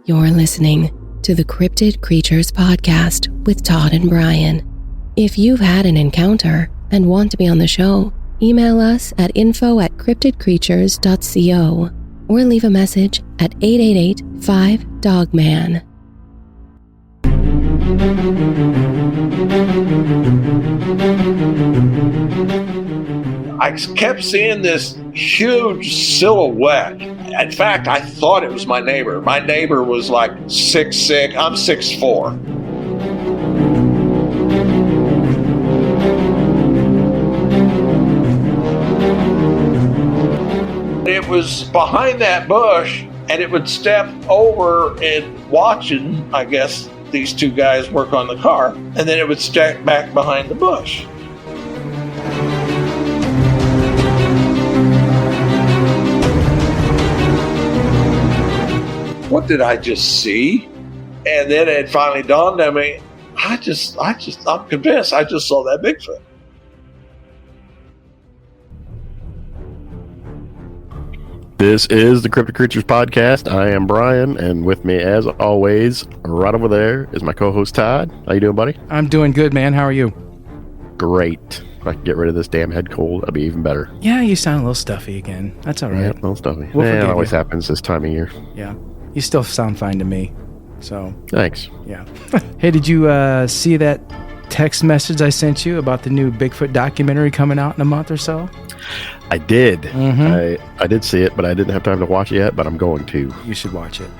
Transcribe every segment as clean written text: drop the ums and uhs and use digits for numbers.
You're listening to the Cryptid Creatures Podcast with Todd and Brian. If you've had an encounter and want to be on the show, email us at info@cryptidcreatures.co or leave a message at 888-5-DOG-MAN. I kept seeing this huge silhouette. In fact, I thought it was my neighbor. My neighbor was like 6'6". I'm 6'4". It was behind that bush, and it would step over and watching, I guess, these two guys work on the car, and then it would step back behind the bush. What did I just see? And then it finally dawned on me, I'm convinced I just saw that Bigfoot. This is the Cryptid Creatures Podcast. I am Brian, and with me, as always, right over there is my co-host Todd. How you doing, buddy? I'm doing good, man. How are you? Great. If I can get rid of this damn head cold, that'd be even better. Yeah, you sound a little stuffy again. That's all right. Yeah, a little stuffy. We'll it always happens this time of year. Yeah. You still sound fine to me. So thanks. Yeah. Hey, did you see that text message I sent you about the new Bigfoot documentary coming out in a month or so? I did. Mm-hmm. I did see it, but I didn't have time to watch it yet, but I'm going to. You should watch it.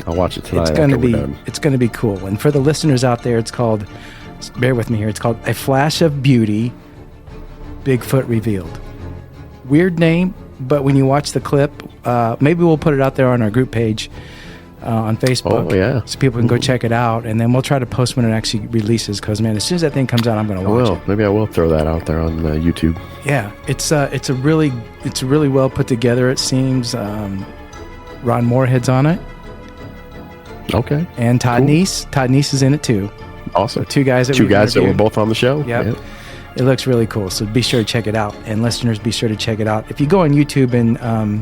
I'll watch it tonight. It's going to be cool. And for the listeners out there, it's called, bear with me here, it's called A Flash of Beauty, Bigfoot Revealed. Weird name, but when you watch the clip, maybe we'll put it out there on our group page on Facebook. Oh, yeah. So people can go check it out, and then we'll try to post when it actually releases, because, man, as soon as that thing comes out, I'm going to watch it. Maybe I will throw that out there on YouTube. Yeah, it's really well put together, it seems. Ron Moorhead's on it. Okay. And Todd Neese. Todd Neese is in it, too. Awesome. So two guys that were both on the show? Yep. Yeah. It looks really cool, so be sure to check it out. And listeners, be sure to check it out. If you go on YouTube and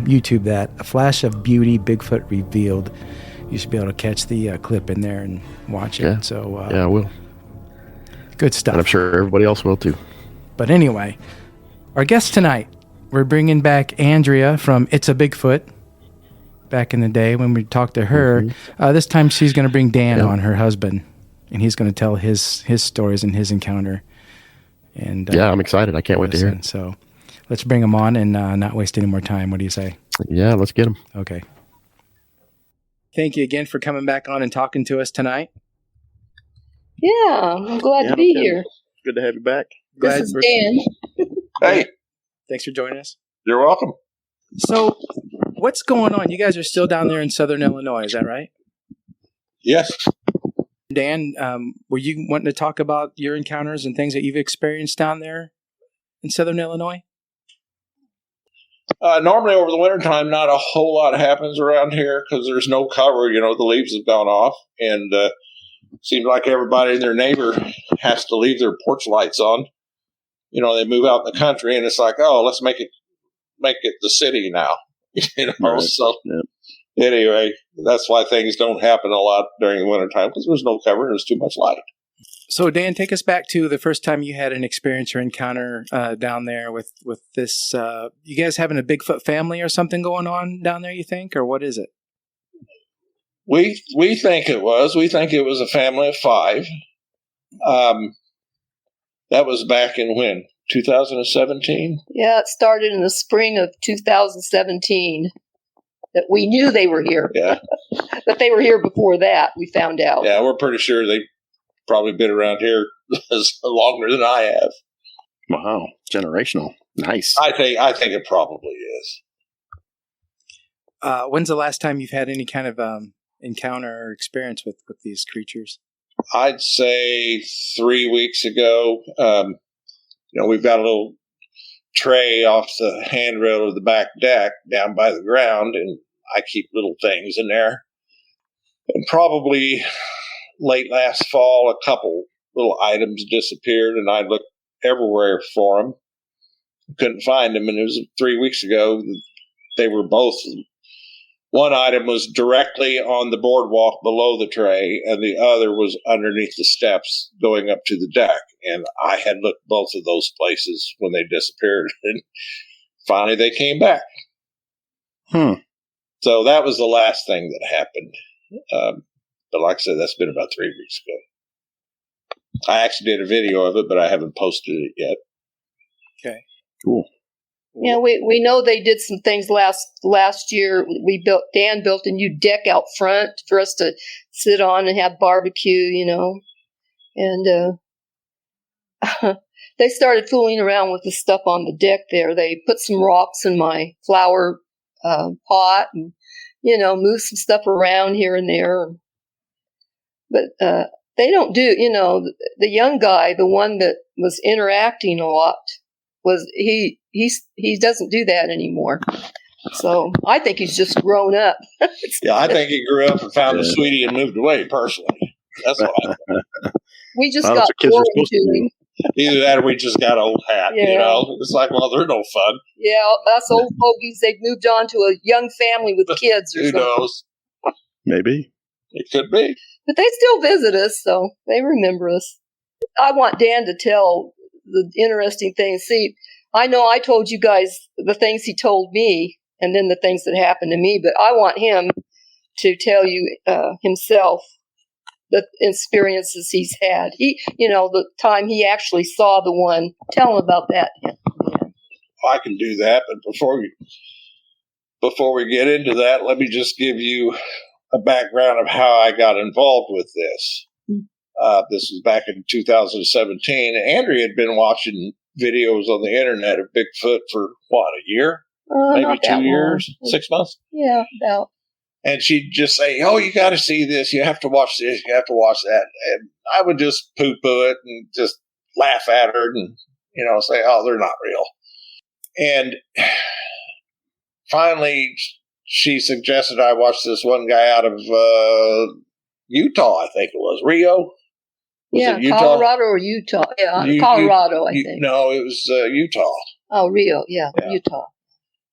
YouTube that, A Flash of Beauty, Bigfoot Revealed, you should be able to catch the clip in there and watch it. Yeah. So yeah, I will. Good stuff. And I'm sure everybody else will, too. But anyway, our guest tonight, we're bringing back Andrea from It's a Bigfoot. Back in the day when we talked to her. Mm-hmm. This time she's going to bring Dan on, her husband, and he's going to tell his stories and his encounter. And yeah, I'm excited. I can't wait to hear it. So let's bring him on and not waste any more time. What do you say? Yeah, let's get him. Okay. Thank you again for coming back on and talking to us tonight. Yeah, I'm glad to be here. Good to have you back. This is Dan. Hey. Thanks for joining us. You're welcome. So what's going on? You guys are still down there in Southern Illinois, is that right? Yes. Dan, were you wanting to talk about your encounters and things that you've experienced down there in Southern Illinois? Normally over the wintertime, not a whole lot happens around here because there's no cover. You know, the leaves have gone off, and it seems like everybody and their neighbor has to leave their porch lights on. You know, they move out in the country, and it's like, oh, let's make it the city now. You know, right. So anyway, that's why things don't happen a lot during the wintertime, because there's no cover and there's too much light. So, Dan, take us back to the first time you had an experience or encounter down there with this. You guys having a Bigfoot family or something going on down there, you think? Or what is it? We think it was. We think it was a family of 5. That was back in when? 2017? Yeah, it started in the spring of 2017. That we knew they were here. Yeah. But they were here before that, we found out. Yeah, we're pretty sure they've probably been around here longer than I have. Wow. Generational. Nice. I think it probably is. When's the last time you've had any kind of encounter or experience with these creatures? I'd say 3 weeks ago. You know, we've got a little tray off the handrail of the back deck down by the ground, and I keep little things in there. And probably late last fall, a couple little items disappeared, and I looked everywhere for them. Couldn't find them, and it was 3 weeks ago. They were both one item was directly on the boardwalk below the tray, and the other was underneath the steps going up to the deck. And I had looked both of those places when they disappeared, and finally they came back. So that was the last thing that happened. But like I said, that's been about 3 weeks ago. I actually did a video of it, but I haven't posted it yet. Okay. Cool. Yeah, we know they did some things last year. Dan built a new deck out front for us to sit on and have barbecue, and they started fooling around with the stuff on the deck there. They put some rocks in my flower pot and moved some stuff around here and there. But they don't do, the young guy, the one that was interacting a lot, he doesn't do that anymore. So I think he's just grown up. Yeah, I think he grew up and found a sweetie and moved away, personally. That's what I think. We just got bored to him. Either that or we just got old hat, It's like, well, they're no fun. Yeah, us old fogies, they've moved on to a young family with kids or something. Who knows? Maybe. It could be. But they still visit us, so they remember us. I want Dan to tell the interesting things. See, I know I told you guys the things he told me and then the things that happened to me, but I want him to tell you himself the experiences he's had. The time he actually saw the one. Tell him about that. Yeah. I can do that, but before we get into that, let me just give you a background of how I got involved with this. This was back in 2017. Andrea had been watching videos on the internet of Bigfoot for, a year? Maybe 2 years? 6 months? Yeah, about. And she'd just say, oh, you got to see this. You have to watch this. You have to watch that. And I would just poo-poo it and just laugh at her and, say, oh, they're not real. And finally, she suggested I watch this one guy out of Utah, I think it was. Rio? Was it Utah? Colorado or Utah? Yeah, Colorado, I think. No, it was Utah. Oh, Rio, yeah, Utah.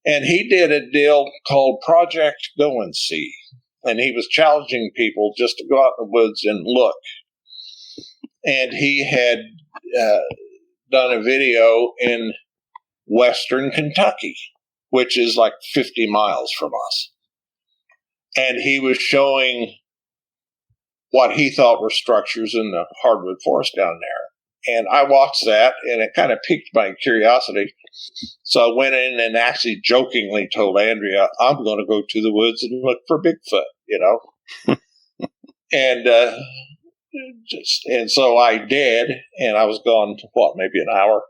And he did a deal called Project Go and See. And he was challenging people just to go out in the woods and look. And he had done a video in western Kentucky, which is like 50 miles from us. And he was showing what he thought were structures in the hardwood forest down there. And I watched that, and it kind of piqued my curiosity. So I went in and actually jokingly told Andrea, I'm going to go to the woods and look for Bigfoot, And so I did, and I was gone, maybe an hour?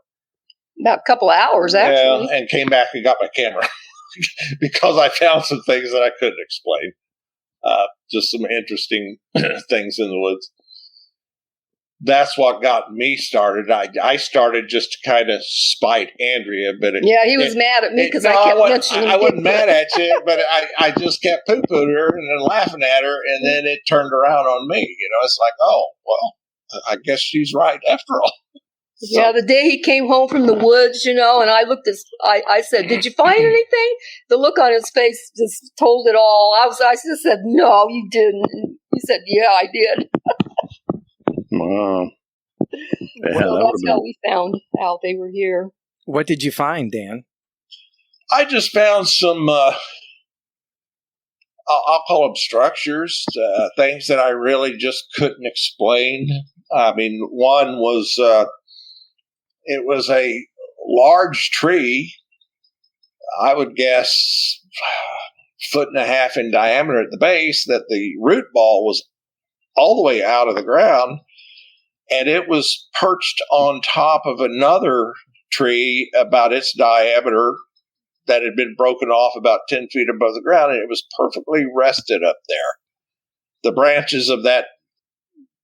About a couple of hours, actually. Yeah, and came back and got my camera because I found some things that I couldn't explain. Just some interesting things in the woods. That's what got me started. I started just to kind of spite Andrea, but he was mad at me because I kept mentioning. I wasn't mad at you, but I just kept poo-pooing her and then laughing at her, and then it turned around on me. It's like, oh well, I guess she's right after all. Yeah, the day he came home from the woods, and I looked at, I said, did you find anything? The look on his face just told it all. I just said, no, you didn't. He said, yeah, I did. Wow. Well, that's how we found out they were here. What did you find, Dan? I just found some, I'll call them structures, things that I really just couldn't explain. I mean, one was, it was a large tree, I would guess 1.5 feet in diameter at the base, that the root ball was all the way out of the ground, and it was perched on top of another tree about its diameter that had been broken off about 10 feet above the ground, and it was perfectly rested up there. The branches of that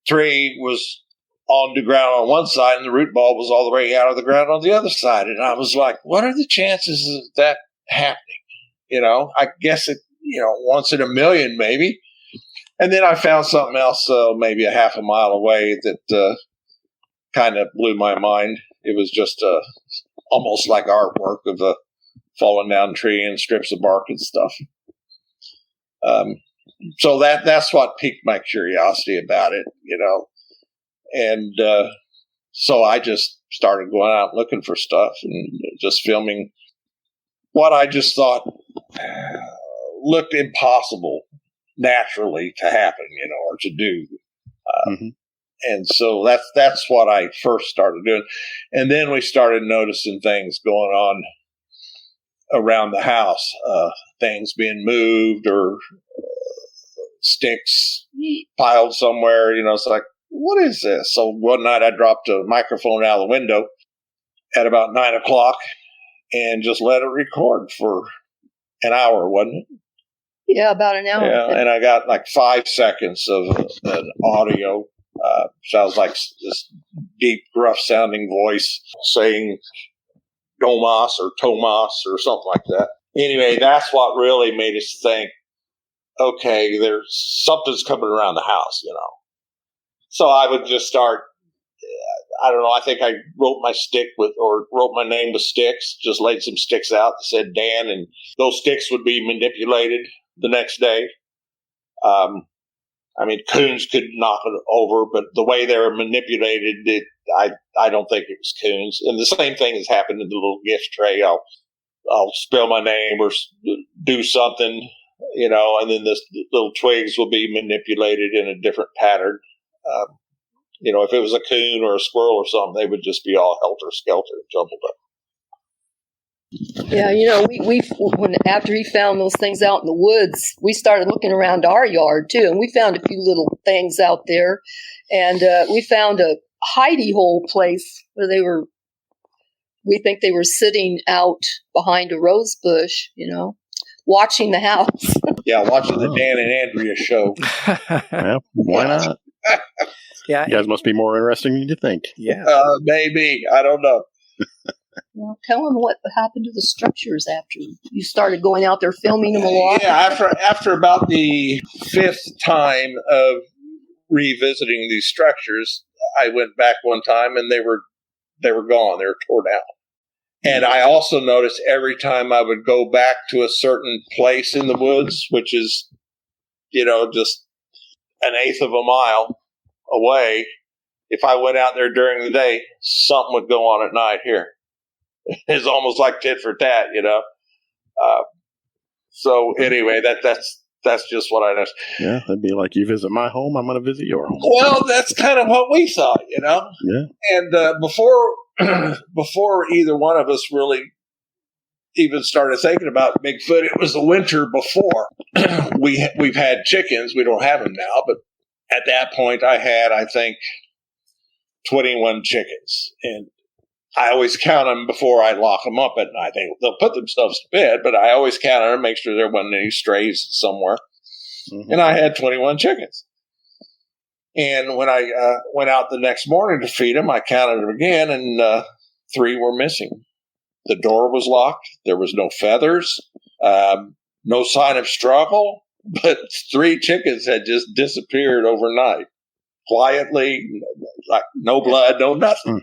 tree was on the ground on one side, and the root ball was all the way out of the ground on the other side. And I was like, what are the chances of that happening? I guess it, once in a million maybe. And then I found something else, maybe 0.5 mile away, that kind of blew my mind. It was just almost like artwork of a fallen down tree and strips of bark and stuff. So that's what piqued my curiosity about it, and so I just started going out looking for stuff and just filming what I just thought looked impossible naturally to happen, or to do. And so that's what I first started doing. And then we started noticing things going on around the house, things being moved or sticks piled somewhere, it's like, what is this? So one night I dropped a microphone out of the window at about 9:00 and just let it record for an hour, wasn't it? Yeah, about an hour. Yeah, and I got like 5 seconds of an audio. Sounds like this deep, gruff-sounding voice saying Domas or Tomas or something like that. Anyway, that's what really made us think, okay, there's something's coming around the house, So I would just start, I don't know, I think I wrote my name with sticks, just laid some sticks out that said Dan, and those sticks would be manipulated the next day. Coons could knock it over, but the way they were manipulated, I don't think it was coons. And the same thing has happened in the little gift tray. I'll spell my name or do something, and then this little twigs will be manipulated in a different pattern. If it was a coon or a squirrel or something, they would just be all helter-skelter, jumbled up. Yeah, when after he found those things out in the woods, we started looking around our yard too, and we found a few little things out there, and we found a hidey hole place where we think they were sitting out behind a rose bush, watching the house. Yeah, watching the Dan and Andrea show. Well, why not? Yeah, you guys must be more interesting than you think. Yeah, maybe, I don't know. Well, tell them what happened to the structures after you started going out there filming them a lot. Yeah, after about the 5th time of revisiting these structures, I went back one time and they were gone. They were torn out. And I also noticed every time I would go back to a certain place in the woods, which is, just an eighth of a mile away, if I went out there during the day, something would go on at night here. It's almost like tit for tat, So anyway, that's just what I noticed. Yeah, it'd be like you visit my home, I'm going to visit your home. Well, that's kind of what we thought, Yeah. And before either one of us really even started thinking about Bigfoot, it was the winter before. We've had chickens. We don't have them now, but at that point, I had, I think, 21 chickens, and I always count them before I lock them up at night. They'll put themselves to bed, but I always count them, make sure there wasn't any strays somewhere. Mm-hmm. And I had 21 chickens. And when I went out the next morning to feed them, I counted them again, and 3 were missing. The door was locked. There was no feathers, no sign of struggle, but 3 chickens had just disappeared overnight, quietly, like no blood, no nothing.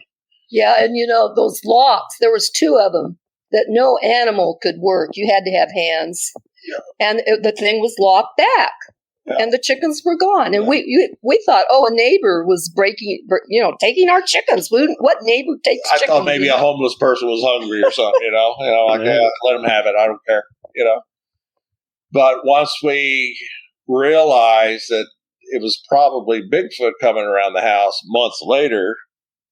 Yeah, and those locks, there was 2 of them that no animal could work. You had to have hands. Yeah. And the thing was locked back. Yeah. And the chickens were gone. And we thought, a neighbor was taking our chickens. What neighbor takes chickens? I thought maybe a homeless person was hungry or something, let them have it. I don't care, But once we realized that it was probably Bigfoot coming around the house months later,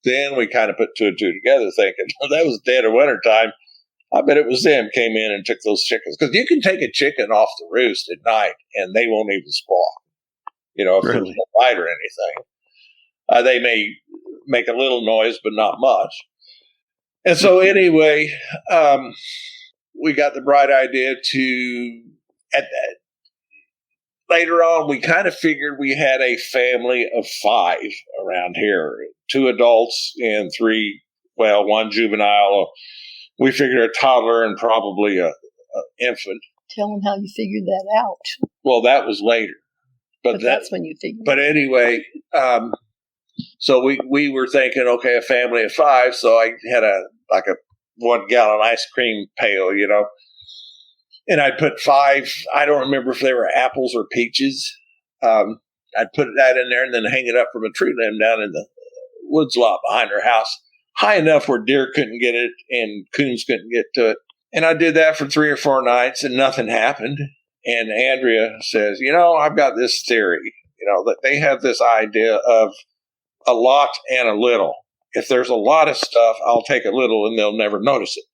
then we kind of put 2 and 2 together, thinking, that was dead of winter time. I bet it was them came in and took those chickens. Because you can take a chicken off the roost at night, and they won't even squawk. If there's no light or anything. They may make a little noise, but not much. And so anyway, we got the bright idea to, later on, we kind of figured we had a family of 5 around here. 2 adults and 3, 1 juvenile. We figured a toddler and probably a infant. Tell them how you figured that out. Well, that was later. But that's when you figured But anyway, so we were thinking, okay, a family of 5. So I had a 1-gallon ice cream pail, And I'd put 5, I don't remember if they were apples or peaches. I'd put that in there and then hang it up from a tree limb down in the woods lot behind her house, high enough where deer couldn't get it and coons couldn't get to it. And I did that for 3 or 4 nights and nothing happened. And Andrea says, I've got this theory, that they have this idea of a lot and a little. If there's a lot of stuff, I'll take a little and they'll never notice it.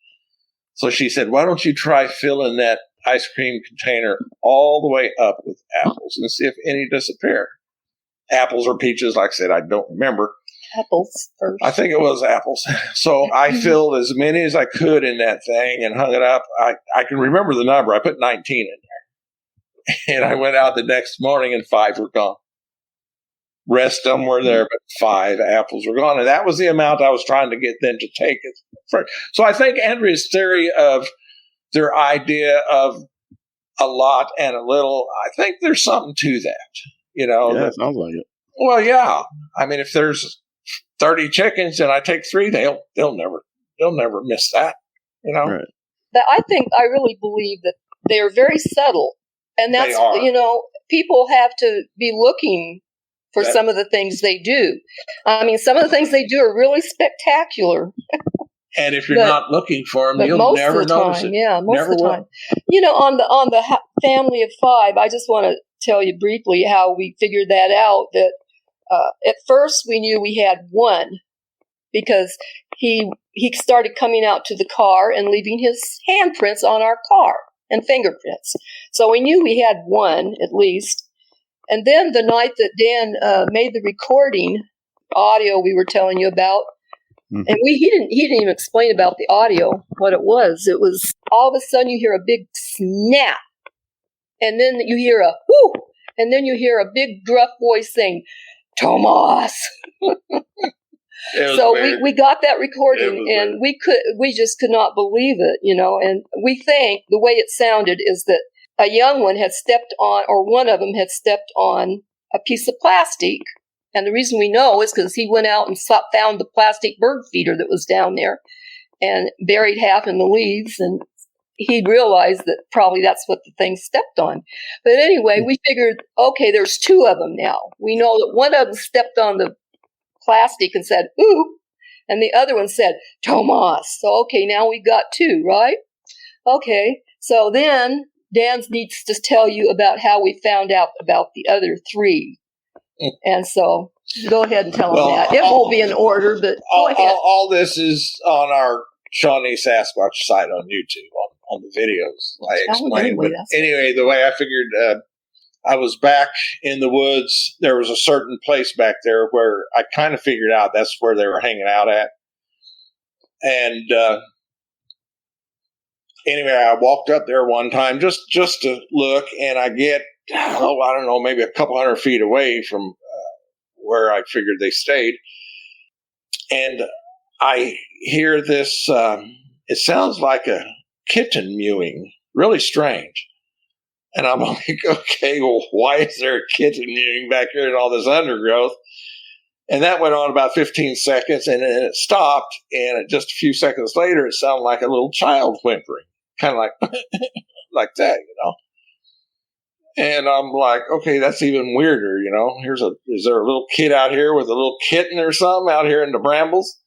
So she said, why don't you try filling that ice cream container all the way up with apples and see if any disappear. Apples or peaches, like I said, I don't remember. Apples first. I think it was apples. So I filled as many as I could in that thing and hung it up. I can remember the number. I put 19 in there. And I went out the next morning and 5 were gone. Rest of them were there, but 5 apples were gone. And that was the amount I was trying to get them to take it. So I think Andrea's theory of their idea of a lot and a little, I think there's something to that. Yeah, it sounds like it. Well, yeah. I mean, if there's 30 chickens and I take 3, they'll never miss that. Right. But I really believe that they are very subtle, and that's people have to be looking for some of the things they do. I mean, some of the things they do are really spectacular. And if you're not looking for them, you'll never notice it. Yeah, most of the time. On the family of 5, I just want to tell you briefly how we figured that out. That at first we knew we had 1 because he started coming out to the car and leaving his handprints on our car and fingerprints. So we knew we had 1 at least. And then the night that Dan made the recording audio we were telling you about, and he didn't even explain about the audio, what it was. It was all of a sudden you hear a big snap, and then you hear a whoo, and then you hear a big gruff voice saying, Tomas. So we got that recording, and we just could not believe it, and we think the way it sounded is that a young one had stepped on, or one of them had stepped on a piece of plastic. And the reason we know is because he went out and found the plastic bird feeder that was down there and buried half in the leaves. And he realized that probably that's what the thing stepped on. But anyway, we figured, okay, there's 2 of them now. We know that one of them stepped on the plastic and said, ooh, and the other one said, Tomas. So, okay, now we've got 2, right? Okay, so then Dan needs to tell you about how we found out about the other 3. And so go ahead and tell them that. It won't be in order, but go ahead. All this is on our Shawnee Sasquatch site on YouTube, on the videos. I explained. But anyway, the way I figured, I was back in the woods. There was a certain place back there where I kind of figured out that's where they were hanging out at. And anyway, I walked up there one time just to look, and I get, I don't know, maybe a couple 100 feet away from where I figured they stayed. And I hear this, it sounds like a kitten mewing, really strange. And I'm like, okay, well, why is there a kitten mewing back here in all this undergrowth? And that went on about 15 seconds, and then it stopped. And just a few seconds later, it sounded like a little child whimpering, kind of like, like that, And I'm like, okay, that's even weirder, is there a little kid out here with a little kitten or something out here in the brambles?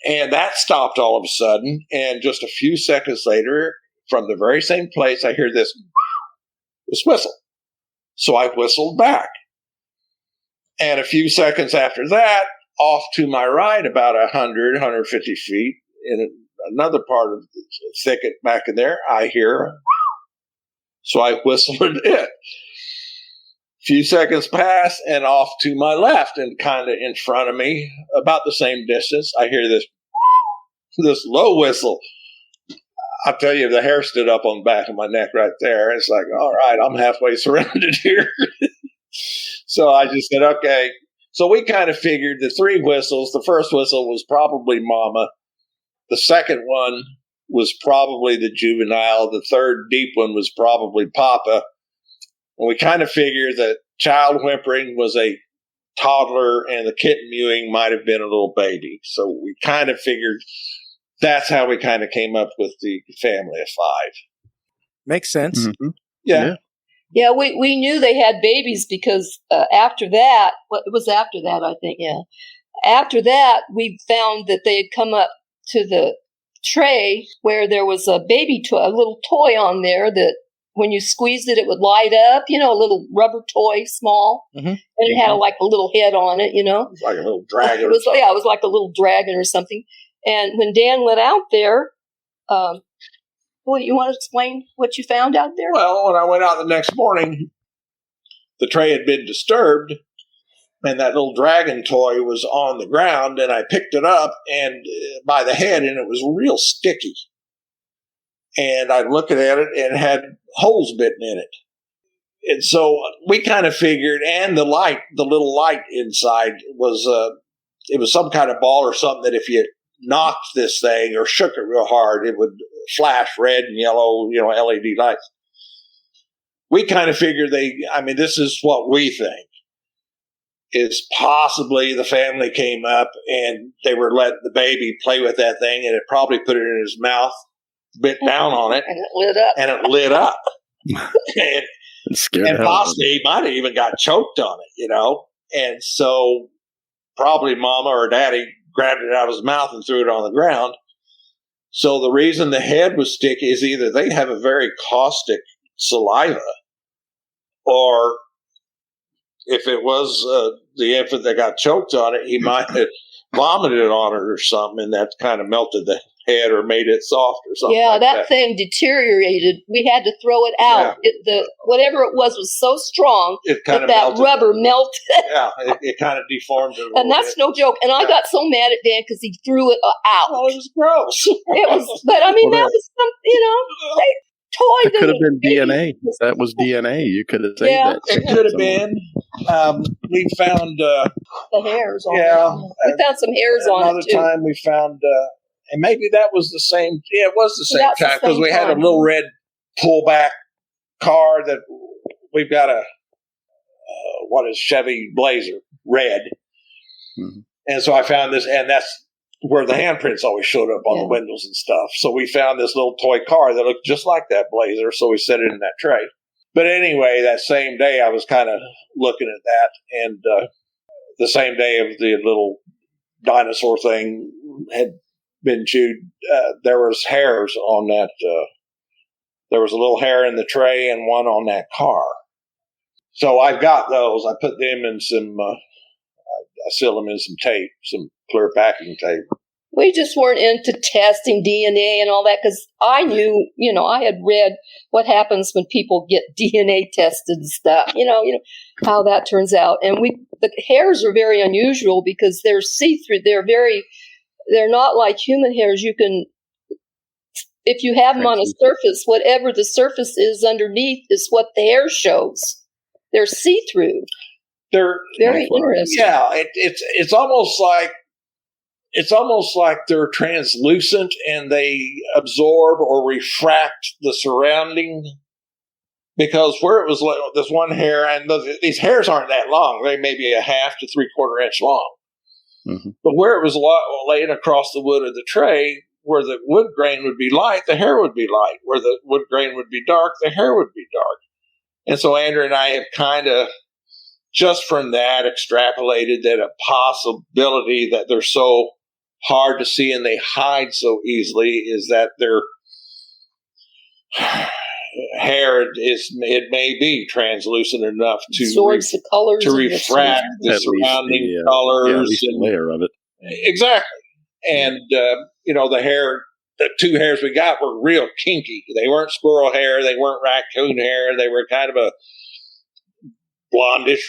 And that stopped all of a sudden. And just a few seconds later, from the very same place, I hear this whistle. So I whistled back. And a few seconds after that, off to my right, about 100, 150 feet, in another part of the thicket back in there, I hear. So I whistled it. A few seconds pass, and off to my left and kind of in front of me, about the same distance, I hear this low whistle. I'll tell you, the hair stood up on the back of my neck right there. It's like, all right, I'm halfway surrounded here. So I just said, okay. So we kind of figured the 3 whistles. The first whistle was probably Mama. The second one was probably the juvenile. The third deep one was probably Papa. And we kind of figured that child whimpering was a toddler and the kitten mewing might have been a little baby. So we kind of figured that's how we kind of came up with the family of 5. Makes sense. Mm-hmm. Yeah. Yeah, we knew they had babies because after that, it was after that, I think, yeah. After that, we found that they had come up to the tray where there was a baby toy, a little toy on there that when you squeezed it, it would light up, a little rubber toy, small. Mm-hmm. And it had like a little head on it, It was like a little dragon. It was like a little dragon or something. And when Dan went out there, you want to explain what you found out there? Well, when I went out the next morning, the tray had been disturbed, and that little dragon toy was on the ground, and I picked it up and by the head, and it was real sticky. And I looked at it, and it had holes bitten in it. And so we kind of figured, and the little light inside was, it was some kind of ball or something that if you knocked this thing or shook it real hard, it would flash red and yellow, LED lights. We kind of figured this is what we think, is possibly the family came up and they were letting the baby play with that thing, and it probably put it in his mouth, bit down on it, and it lit up. And possibly he might have even got choked on it, And so probably mama or daddy grabbed it out of his mouth and threw it on the ground. So the reason the head was sticky is either they have a very caustic saliva, or if it was the infant that got choked on it, he might have vomited on it or something, and that kind of melted the head or made it soft or something. Yeah, like that thing deteriorated. We had to throw it out. Yeah. Whatever it was so strong that melted. Rubber melted. Yeah, it kind of deformed it a little and that's bit. No joke. And I got so mad at Dan because he threw it out. Oh, it was gross. But that was some, toy. It could have been DNA. That was DNA. You could have saved that. It could have been. We found the hairs on it. We found some hairs on it, another time we found, and maybe that was the same. Yeah, it was the same time, because we had a little red pullback car that we've got Chevy Blazer, red. Mm-hmm. And so I found this, and that's where the handprints always showed up on the windows and stuff. So we found this little toy car that looked just like that Blazer, so we set it in that tray. But anyway, that same day I was kind of looking at that, and the same day of the little dinosaur thing had been chewed, there was hairs on that. There was a little hair in the tray and one on that car. So I've got those. I put them in some, I seal them in some tape, some clear packing tape. We just weren't into testing DNA and all that, because I knew, I had read what happens when people get DNA tested and stuff, how that turns out. And the hairs are very unusual because they're see-through. They're not like human hairs. You can, if you have them on a surface, whatever the surface is underneath is what the hair shows. They're see-through. They're very interesting. Yeah, it's almost like they're translucent and they absorb or refract the surrounding. Because where it was this one hair, and these hairs aren't that long; they may be a 1/2 to 3/4 inch long. Mm-hmm. But where it was laying across the wood of the tray, where the wood grain would be light, the hair would be light. Where the wood grain would be dark, the hair would be dark. And so Andrea and I have kind of, just from that, extrapolated that a possibility that they're so hard to see and they hide so easily is that their hair it may be translucent enough to absorbs the colors, to refract the surrounding colors, at least a layer of it. Exactly. And the 2 hairs we got were real kinky. They weren't squirrel hair, they weren't raccoon hair, they were kind of a blondish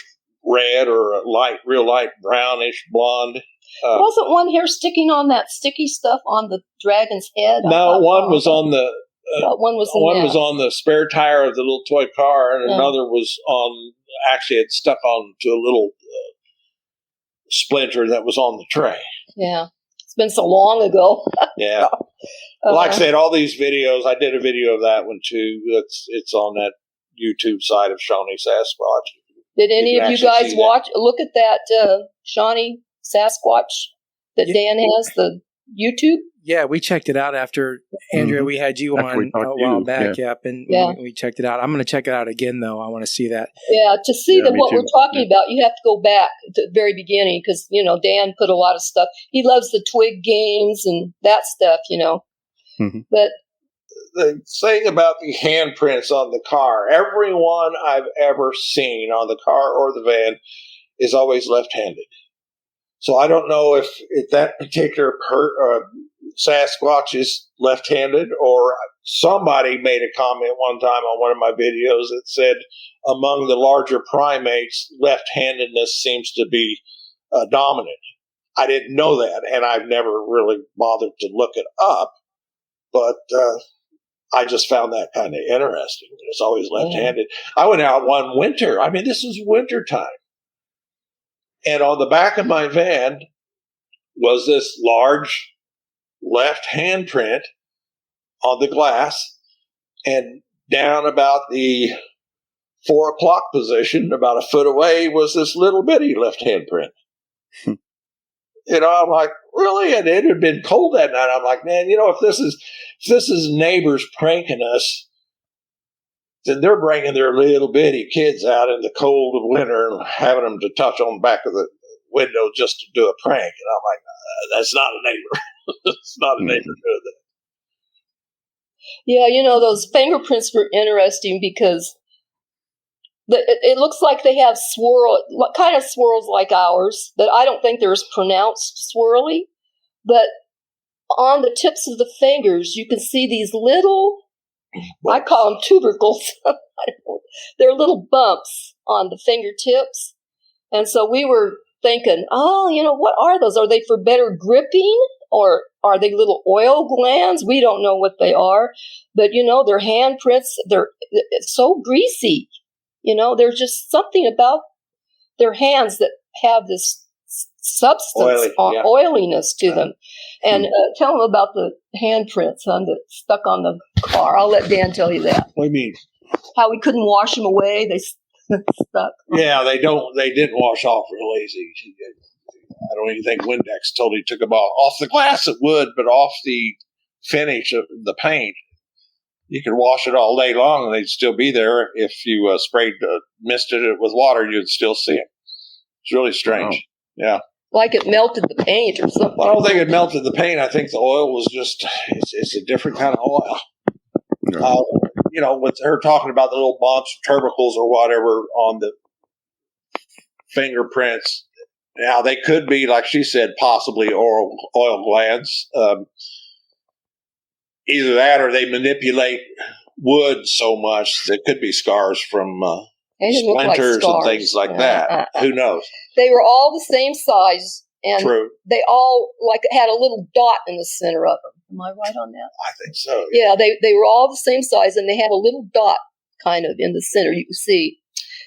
red or a real light brownish blonde. Wasn't one hair sticking on that sticky stuff on the dragon's head? No, one was on the one was on the spare tire of the little toy car, and another was on. Actually, it stuck onto a little splinter that was on the tray. Yeah, it's been so long ago. Yeah, like I said, all these videos. I did a video of that one too. It's on that YouTube side of Shawnee Sasquatch. Did any of you guys look at that Shawnee Sasquatch that Dan has, the YouTube? Yeah, we checked it out after, Andrea, we had you After we on talked a to while you, back. yeah. Yep, and Yeah. we checked it out. I'm going to check it out again, though. I want to see that. Yeah, to see Yeah, that me what too. we're talking about, you have to go back to the very beginning because, Dan put a lot of stuff. He loves the twig games and that stuff, Mhm. But The thing about the handprints on the car, everyone I've ever seen on the car or the van is always left-handed. So I don't know if that particular Sasquatch is left-handed, or somebody made a comment one time on one of my videos that said among the larger primates, left-handedness seems to be dominant. I didn't know that, and I've never really bothered to look it up, but I just found that kind of interesting. It's always left-handed. I went out one winter. I mean, this was winter time. And on the back of my van was this large left handprint on the glass, and down about the 4 o'clock position, about a foot away, was this little bitty left handprint. I'm like, really? And it had been cold that night. I'm like, man, if this is neighbors pranking us, then they're bringing their little bitty kids out in the cold of winter and having them to touch on the back of the window just to do a prank. And I'm like, that's not a neighbor. It's not a neighbor doing that. yeah, those fingerprints were interesting because it looks like they have kind of swirls like ours, but I don't think they're as pronounced swirly. But on the tips of the fingers, you can see these little, I call them tubercles. They're little bumps on the fingertips. And so we were thinking, what are those? Are they for better gripping, or are they little oil glands? We don't know what they are. But, their handprints, it's so greasy. There's just something about their hands that have this substance, oiliness to them. And tell them about the handprints stuck on the car. I'll let Dan tell you that. What do you mean? How we couldn't wash them away. They stuck. Yeah, they didn't wash off real easy. I don't even think Windex totally took them off the glass. It would, but off the finish of the paint, you could wash it all day long and they'd still be there. If you misted it with water, you'd still see them. It's really strange. Wow. Yeah. Like it melted the paint or something. Well, I don't think it melted the paint. I think the oil was it's a different kind of oil. With her talking about the little bumps, tubercles or whatever on the fingerprints. Now, they could be, like she said, possibly oil glands. Either that or they manipulate wood so much that could be scars from splinters and things like that. Who knows? They were all the same size, and True. They all had a little dot in the center of them. Am I right on that? I think so. Yeah, they were all the same size, and they had a little dot kind of in the center. You can see.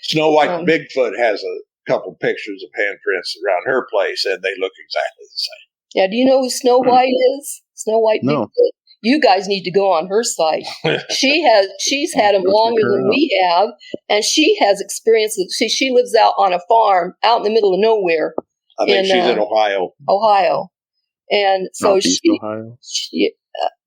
Snow White Bigfoot has a couple pictures of handprints around her place, and they look exactly the same. Yeah, do you know who Snow White is? Snow White No. Bigfoot. You guys need to go on her site. She's had them longer than we have, and she has experience. She lives out on a farm out in the middle of nowhere. I think she's in Ohio. Ohio, and so Northeast Ohio.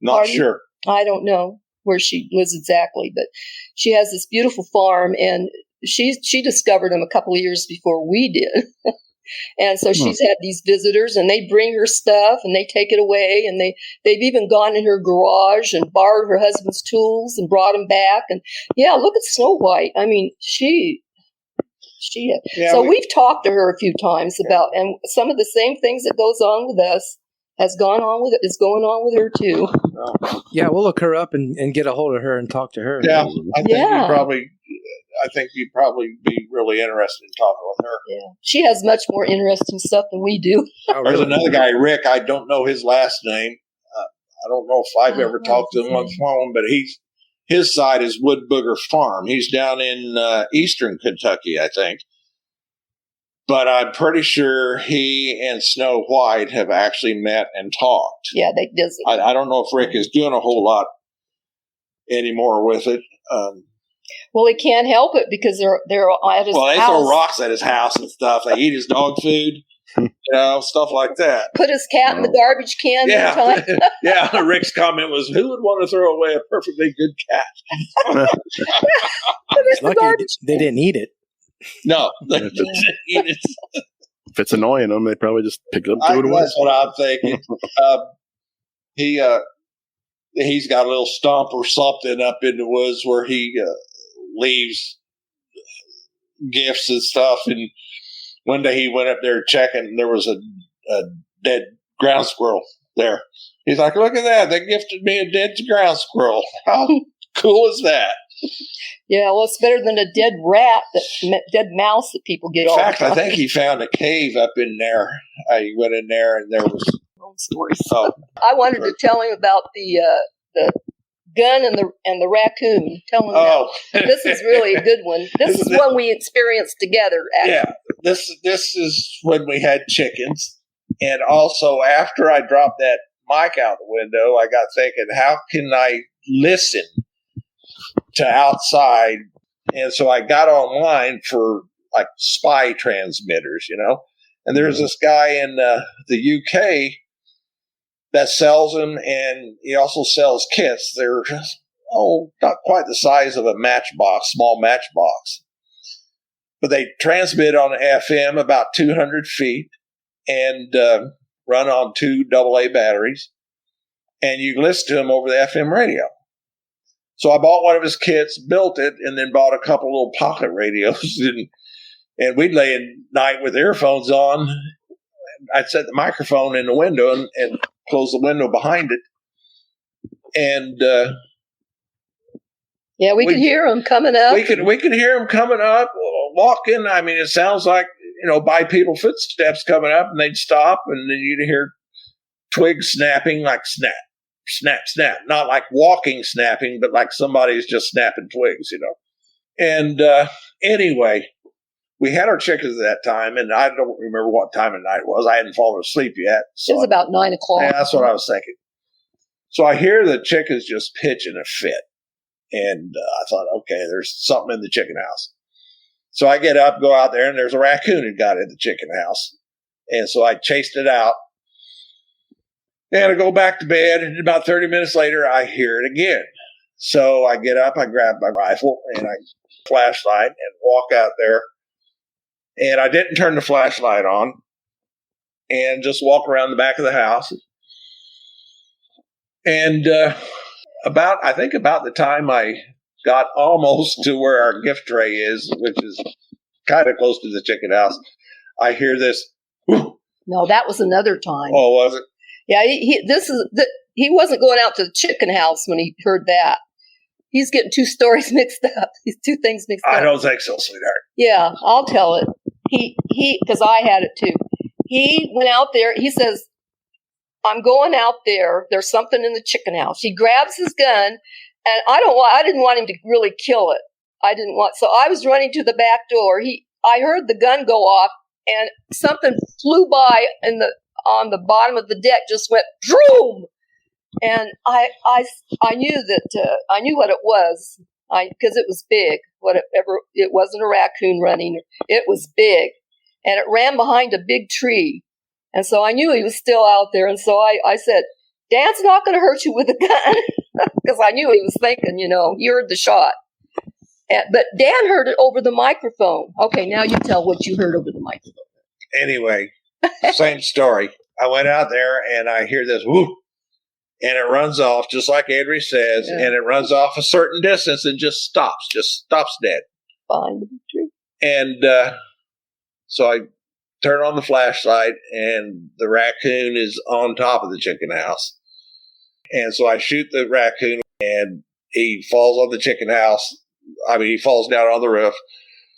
Not sure. I don't know where she lives exactly, but she has this beautiful farm, and she discovered them a couple of years before we did. And so she's had these visitors, and they bring her stuff, and they take it away, and they've even gone in her garage and borrowed her husband's tools and brought them back. And yeah, look at Snow White. I mean, so we've talked to her a few times about, and some of the same things that goes on with us is going on with her too. Yeah, we'll look her up and get a hold of her and talk to her. Yeah, I think you'd probably be really interested in talking with her. Yeah, she has much more interesting stuff than we do. There's another guy, Rick. I don't know his last name. I don't know if I've ever talked to him on the phone, but his side is Wood Booger Farm. He's down in eastern Kentucky, I think. But I'm pretty sure he and Snow White have actually met and talked. Yeah, they did. I don't know if Rick is doing a whole lot anymore with it. Well, he can't help it because they're at his house. They throw rocks at his house and stuff. They eat his dog food. Stuff like that. Put his cat in the garbage can Yeah. one time. Yeah. Rick's comment was, who would want to throw away a perfectly good cat? It's lucky they didn't eat it. No. They didn't eat it. If it's annoying them, they probably just pick it up and throw it away. That's what I'm thinking. He's got a little stump or something up in the woods where he leaves gifts and stuff. And one day he went up there checking, and there was a dead ground squirrel there. He's like, look at that. They gifted me a dead ground squirrel. How cool is that? Yeah, well, it's better than a dead rat, dead mouse that people get. In fact, I think he found a cave up in there. He went in there, and there was stories. I wanted to tell him about the gun and the raccoon. Tell him that. This is really a good one. This is one we experienced together. Actually. Yeah, this is when we had chickens, and also after I dropped that mic out the window, I got thinking, how can I listen to outside? And so I got online for like spy transmitters, and there's this guy in the UK that sells them, and he also sells kits. They're not quite the size of a matchbox, small matchbox, but they transmit on FM about 200 feet and run on 2 AA batteries, and you can listen to them over the FM radio. So I bought one of his kits, built it, and then bought a couple little pocket radios, and we'd lay at night with earphones on. I'd set the microphone in the window and close the window behind it. And we could hear them coming up. We could hear them coming up, walking. I mean, it sounds like, bipedal footsteps coming up, and they'd stop, and then you'd hear twigs snapping, like snap, snap, snap. Not like walking snapping, but like somebody's just snapping twigs, And anyway, we had our chickens at that time, and I don't remember what time of night it was. I hadn't fallen asleep yet. So it was about 9 o'clock. Yeah, that's what I was thinking. So I hear the chickens just pitching a fit. And I thought, okay, there's something in the chicken house. So I get up, go out there, and there's a raccoon that got in the chicken house. And so I chased it out. And I go back to bed, and about 30 minutes later, I hear it again. So I get up, I grab my rifle, and I flashlight and walk out there. And I didn't turn the flashlight on and just walk around the back of the house. And I think about the time I got almost to where our gift tray is, which is kind of close to the chicken house, I hear this. Whoo. No, that was another time. Oh, was it? Yeah, he wasn't going out to the chicken house when he heard that. He's getting 2 stories mixed up. These 2 things mixed up. I don't think so, sweetheart. Yeah, I'll tell it. He, because I had it too. He went out there. He says, I'm going out there. There's something in the chicken house. He grabs his gun, and I didn't want him to really kill it. So I was running to the back door. I heard the gun go off, and something flew by on the bottom of the deck, just went vroom. And I knew that I knew what it was. Because it was big. Whatever, it wasn't a raccoon running. It was big, and it ran behind a big tree. And so I knew he was still out there. And so I said, Dad's not going to hurt you with a gun. Because I knew he was thinking, you heard the shot. But Dan heard it over the microphone. Okay, now you tell what you heard over the microphone. Anyway, same story. I went out there, and I hear this whoop, and it runs off, just like Andrea says, and it runs off a certain distance and just stops dead. Behind the tree. And so I turn on the flashlight, and the raccoon is on top of the chicken house. And so I shoot the raccoon, and he falls on the chicken house. I mean, he falls down on the roof.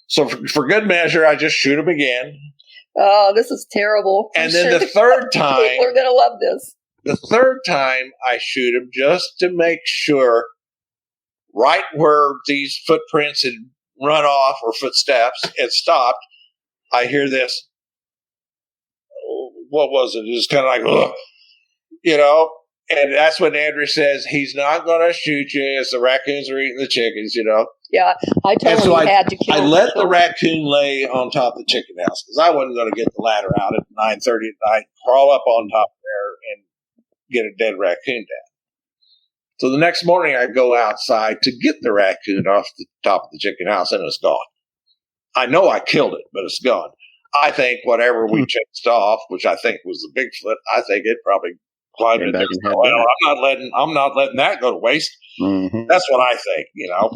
So for good measure, I just shoot him again. Oh, this is terrible. And then the third time, people are going to love this. The third time I shoot him, just to make sure, right where these footprints had run off or footsteps had stopped, I hear this. What was it? It was kind of like, ugh, and that's when Andrea says, he's not going to shoot you as the raccoons are eating the chickens, Yeah, I told And him so he had to kill I him. let the raccoon lay on top of the chicken house because I wasn't going to get the ladder out at 9:30 at night, crawl up on top there, and get a dead raccoon down. So the next morning, I go outside to get the raccoon off the top of the chicken house, and it's gone. I know I killed it, but it's gone. I think whatever we chased off, which I think was the Bigfoot, I think it probably climbed in there. Well, I'm not letting that go to waste. Mm-hmm. That's what I think, you know.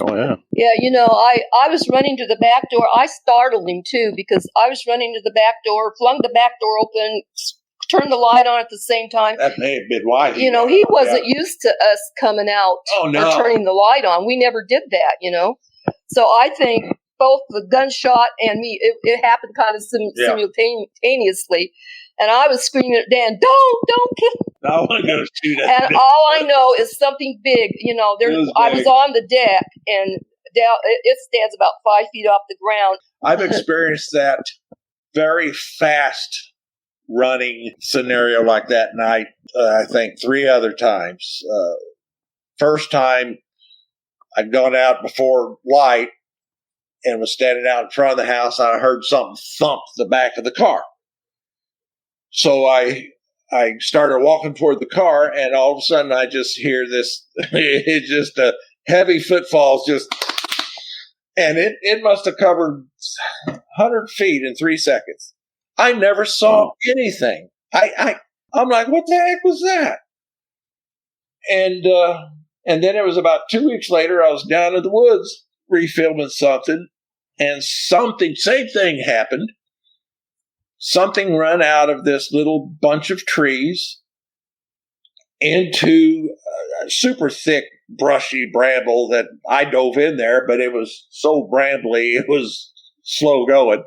Oh, yeah. Yeah, you know, I was running to the back door. I startled him, too, because I was running to the back door, flung the back door open, turned the light on at the same time. That may have been why. He wasn't used to us coming out or turning the light on. We never did that, you know. So I think both the gunshot and me, it happened kind of simultaneously. And I was screaming at Dan, don't kill. I wasn't going to shoot at And all I know is something big. You know, I was on the deck, and it stands about 5 feet off the ground. I've experienced that very fast running scenario like that night, I think 3 other times. First time, I'd gone out before light and was standing out in front of the house, and I heard something thump the back of the car. So I started walking toward the car, and all of a sudden I just hear this, it's just a heavy footfalls, and it must have covered 100 feet in 3 seconds. I never saw anything. I'm like, what the heck was that? And then it was about 2 weeks later, I was down in the woods refilming something, and same thing happened. Something ran out of this little bunch of trees into a super thick, brushy bramble that I dove in there, but it was so brambly, it was slow going.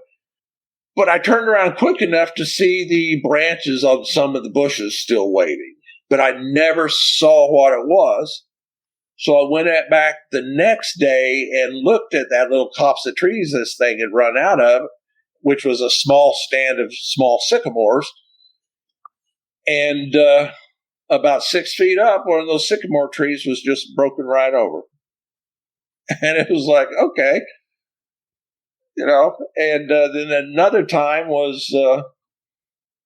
But I turned around quick enough to see the branches on some of the bushes still waving, but I never saw what it was. So I went back the next day and looked at that little copse of trees this thing had run out of, which was a small stand of small sycamores. And about 6 feet up, one of those sycamore trees was just broken right over. And it was like, okay. You know, and then another time was I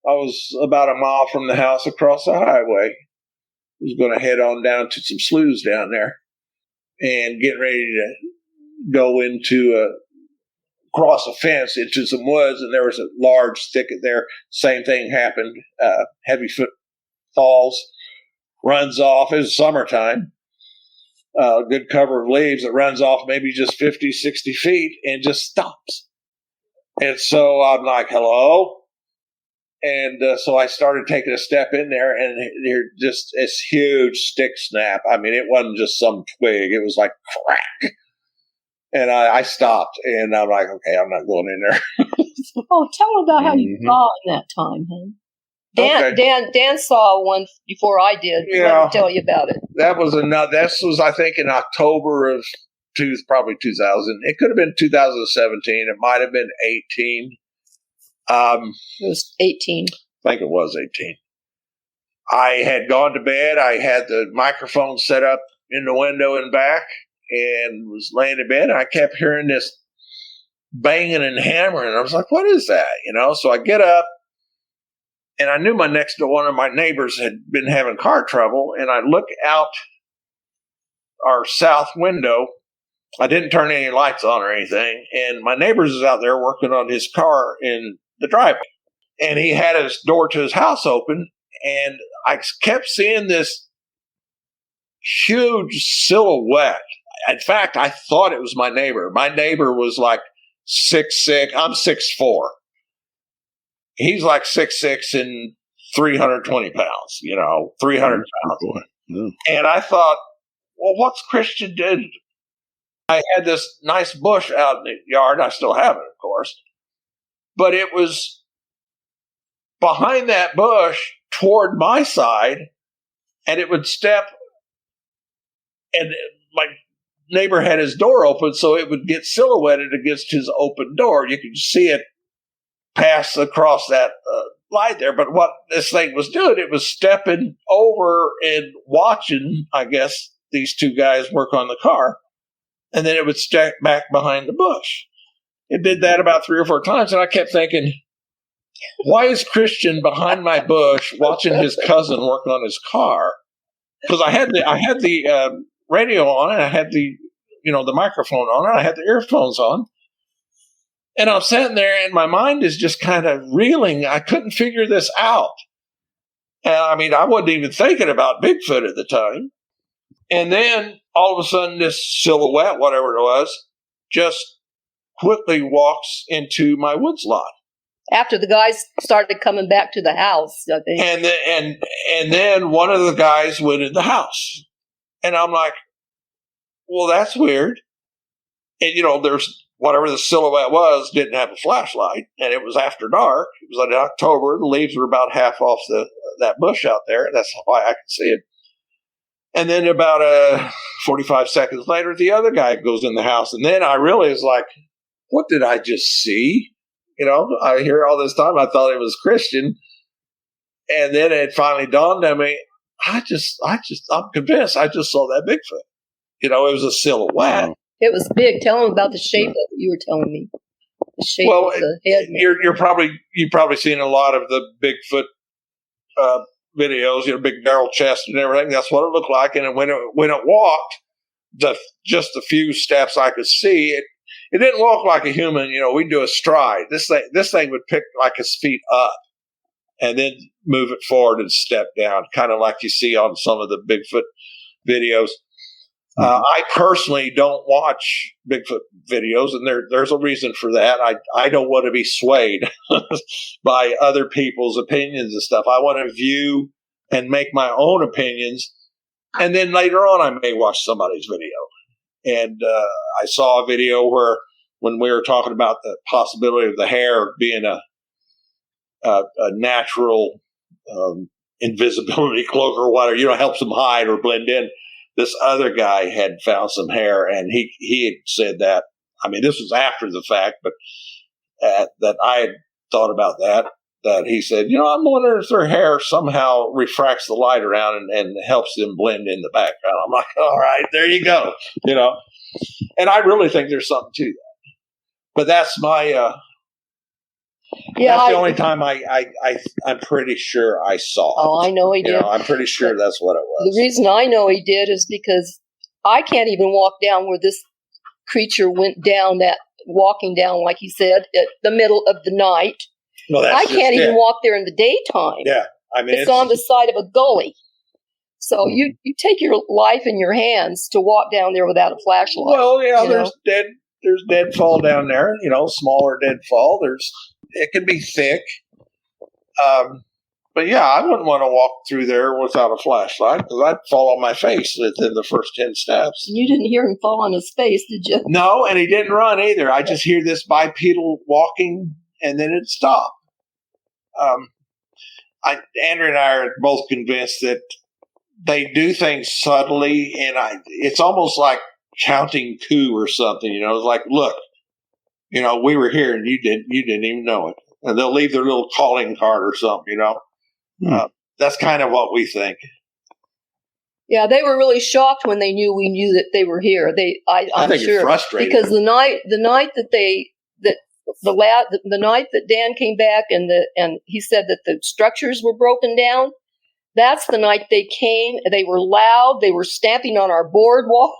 was about a mile from the house across the highway. I was going to head on down to some sloughs down there and get ready to go cross a fence into some woods, and there was a large thicket there. Same thing happened. Heavy footfalls, runs off. It was summertime. Good cover of leaves. It runs off maybe just 50, 60 feet and just stops. And so I'm like, hello? And so I started taking a step in there, and there's just this huge stick snap. I mean, it wasn't just some twig. It was like crack. And I stopped, and I'm like, okay, I'm not going in there. Oh, tell about how you saw in that time, huh? Dan saw one before I did. Yeah. Let me tell you about it. This was, I think, in October of probably 2000. It could have been 2017. It might have been 18. It was 18. I think it was 18. I had gone to bed. I had the microphone set up in the window in back and was laying in bed. I kept hearing this banging and hammering. I was like, what is that? You know, so I get up, and I knew one of my neighbors had been having car trouble, and I look out our south window. I didn't turn any lights on or anything, and my neighbors is out there working on his car in the driveway. And he had his door to his house open, and I kept seeing this huge silhouette. In fact, I thought it was my neighbor. My neighbor was like 6'6". I'm 6'4". He's like 6'6" and 320 pounds, 300 pounds. Yeah. And I thought, well, what's Christian did? I had this nice bush out in the yard. I still have it, of course. But it was behind that bush toward my side, and it would step, and my neighbor had his door open, so it would get silhouetted against his open door. You could see it pass across that light there. But what this thing was doing, it was stepping over and watching, I guess, these two guys work on the car. and then it would stack back behind the bush. It did that about 3 or 4 times, and I kept thinking, why is Christian behind my bush watching his cousin working on his car? Because I had the radio on, and I had the microphone on, and I had the earphones on. And I'm sitting there, and my mind is just kind of reeling. I couldn't figure this out. And I mean, I wasn't even thinking about Bigfoot at the time. And then all of a sudden, this silhouette, whatever it was, just quickly walks into my woods lot. After the guys started coming back to the house, I think. And then one of the guys went in the house. And I'm like, well, that's weird. And, there's whatever the silhouette was, didn't have a flashlight. And it was after dark. It was in October. The leaves were about half off that bush out there. That's why I could see it. And then about 45 seconds later, the other guy goes in the house. And then I really was like, what did I just see? I hear all this time, I thought it was Christian. And then it finally dawned on me, I'm convinced I just saw that Bigfoot. It was a silhouette. It was big. Tell them about the shape of it. You were telling me the shape of the head. You've probably seen a lot of the Bigfoot videos. Big barrel chest and everything. That's what it looked like. And when it walked, just a few steps I could see it. It didn't walk like a human. We'd do a stride. This thing would pick like his feet up, and then move it forward and step down, kind of like you see on some of the Bigfoot videos. I personally don't watch Bigfoot videos, and there's a reason for that. I don't want to be swayed by other people's opinions and stuff. I want to view and make my own opinions, and then later on I may watch somebody's video. And I saw a video where when we were talking about the possibility of the hair being a natural invisibility cloak or whatever, helps them hide or blend in. This other guy had found some hair, and he had said that. I mean, this was after the fact, but that I had thought about that he said, I'm wondering if their hair somehow refracts the light around and helps them blend in the background. I'm like, all right, there you go, And I really think there's something to that. But that's my that's the only time I'm pretty sure I saw it. Oh, I know he did. I'm pretty sure that's what it was. The reason I know he did is because I can't even walk down where this creature went down, walking down, like he said, at the middle of the night. Well, I can't even walk there in the daytime. Yeah, I mean, it's on the side of a gully. So you take your life in your hands to walk down there without a flashlight. Well, there's deadfall down there. Smaller deadfall. It can be thick. But yeah, I wouldn't want to walk through there without a flashlight because I'd fall on my face within the first 10 steps. You didn't hear him fall on his face, did you? No, and he didn't run either. I just hear this bipedal walking, and then it stopped. Andrea and I are both convinced that they do things subtly, and it's almost like counting coup or something. It's like, look, we were here and you didn't even know it, and they'll leave their little calling card or something. That's kind of what we think. Yeah, they were really shocked when we knew that they were here. I'm think sure it's frustrating because the night the night that Dan came back and he said that the structures were broken down. That's the night they came. They were loud. They were stamping on our boardwalk.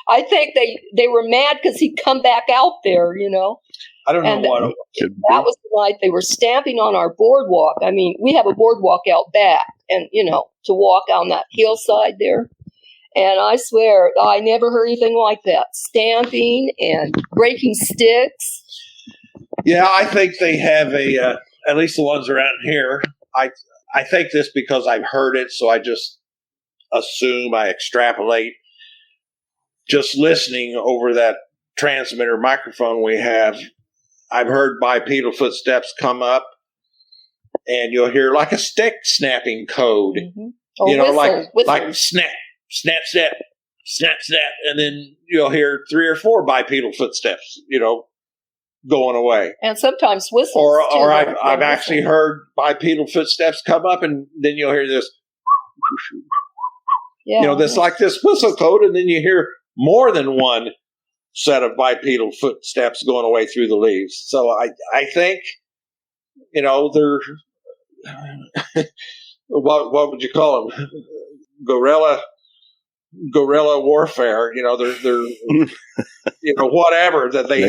I think they were mad because he'd come back out there, I don't know what it was. That was the night they were stamping on our boardwalk. I mean, we have a boardwalk out back, and to walk on that hillside there. And I swear, I never heard anything like that. Stamping and breaking sticks. Yeah, I think they have at least the ones around here. I think this because I've heard it, so I just assume, I extrapolate. Just listening over that transmitter microphone we have, I've heard bipedal footsteps come up, and you'll hear like a stick snapping code. Mm-hmm. Whistle. Snap, snap, snap, snap, snap, and then you'll hear 3 or 4 bipedal footsteps, going away. And sometimes whistles. Or I've actually heard bipedal footsteps come up, and then you'll hear this. Yeah, this like this whistle code, and then you hear more than one set of bipedal footsteps going away through the leaves. So I think, they're what would you call them? Guerrilla warfare. They're whatever that they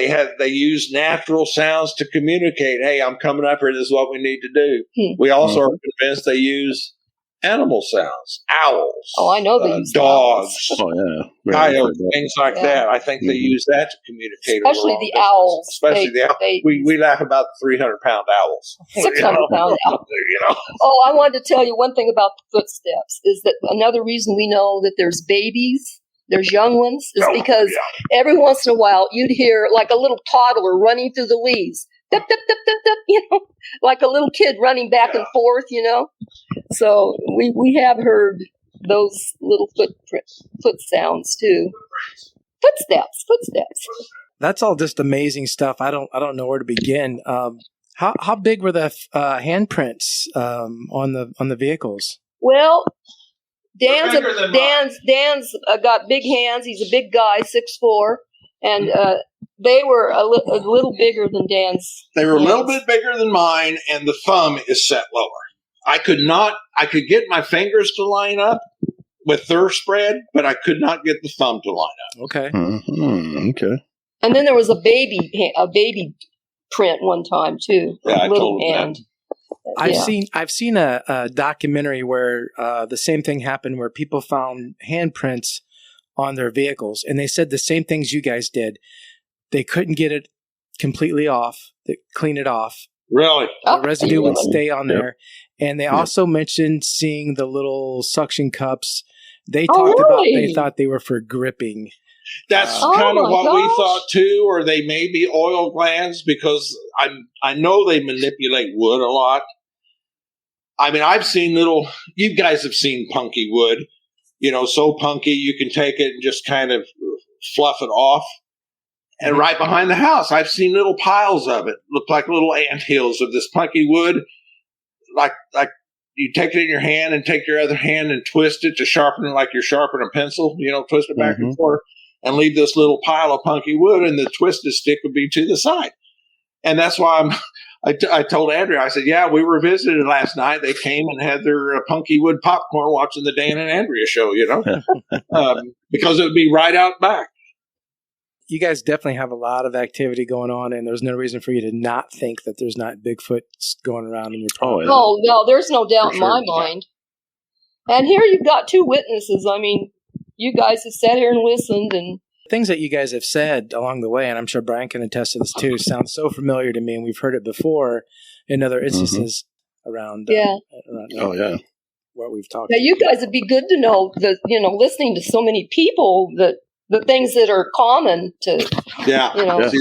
have. They use natural sounds to communicate. Hey, I'm coming up here. This is what we need to do. We also are convinced they use animal sounds, owls. Oh, I know they use dogs. Coyotes, things like that. I think they use that to communicate. Especially the owls. Especially the owls. We laugh about the 300-pound owls. 600-pound owls. Oh, I wanted to tell you one thing about the footsteps is that another reason we know that there's babies, there's young ones, is because every once in a while you'd hear like a little toddler running through the leaves. Dip, dip, dip, dip, dip, like a little kid running back and forth, So we have heard those little foot sounds too. Footsteps. That's all just amazing stuff. I don't know where to begin. How big were the handprints on the vehicles? Well, Dan's got big hands. He's a big guy, 6'4", and they were a little bigger than Dan's. They were a little bit bigger than mine, and the thumb is set lower. I could get my fingers to line up with their spread, but I could not get the thumb to line up. Okay. Mm-hmm. Okay. And then there was a baby print one time too. Yeah, a little hand. I've seen a documentary where the same thing happened, where people found handprints on their vehicles, and they said the same things you guys did. They couldn't get it completely off, clean it off. Really? The residue would stay on there. And they also mentioned seeing the little suction cups. They talked about they thought they were for gripping. That's kind of what we thought too, or they may be oil glands, because I know they manipulate wood a lot. I mean, I've seen you guys have seen punky wood, so punky you can take it and just kind of fluff it off. And right behind the house, I've seen little piles of it, look like little anthills of this punky wood. Like you take it in your hand and take your other hand and twist it to sharpen it like you're sharpening a pencil, twist it back and forth and leave this little pile of punky wood, and the twisted stick would be to the side. And that's why I told Andrea, I said, yeah, we were visited last night. They came and had their punky wood popcorn watching the Dan and Andrea show, because it would be right out back. You guys definitely have a lot of activity going on, and there's no reason for you to not think that there's not Bigfoots going around in your property. Oh, no, there's no doubt in my mind. And here you've got two witnesses. I mean, you guys have sat here and listened. And things that you guys have said along the way, and I'm sure Brian can attest to this too, sounds so familiar to me, and we've heard it before in other instances around. What we've talked. Yeah, you guys would be good to know that listening to so many people that. The things that are common to, See,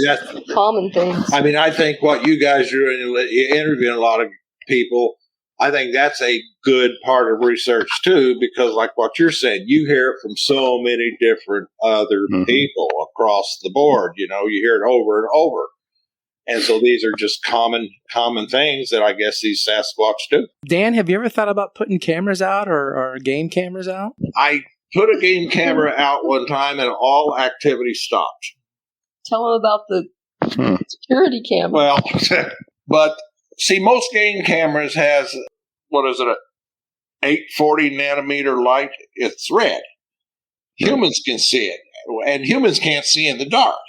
that's common things. I mean, I think what you guys are doing, you're interviewing a lot of people. I think that's a good part of research too, because like what you're saying, you hear it from so many different other people across the board. You hear it over and over. And so these are just common things that I guess these Sasquatch do. Dan, have you ever thought about putting cameras out or game cameras out? I put a game camera out one time and all activity stopped. Tell them about the security camera. Well, but see, most game cameras has, what is it, a 840 nanometer light. It's red. Humans can see it, and humans can't see in the dark.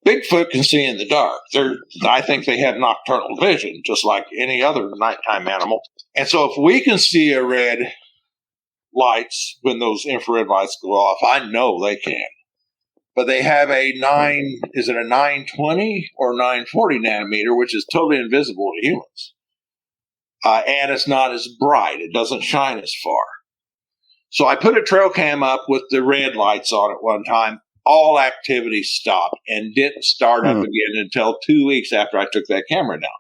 Bigfoot can see in the dark. I think they have nocturnal vision, just like any other nighttime animal. And so if we can see a red lights when those infrared lights go off, I know they can. But they have a 920 or 940 nanometer, which is totally invisible to humans. And it's not as bright. It doesn't shine as far. So I put a trail cam up with the red lights on it one time. All activity stopped and didn't start up again until 2 weeks after I took that camera down.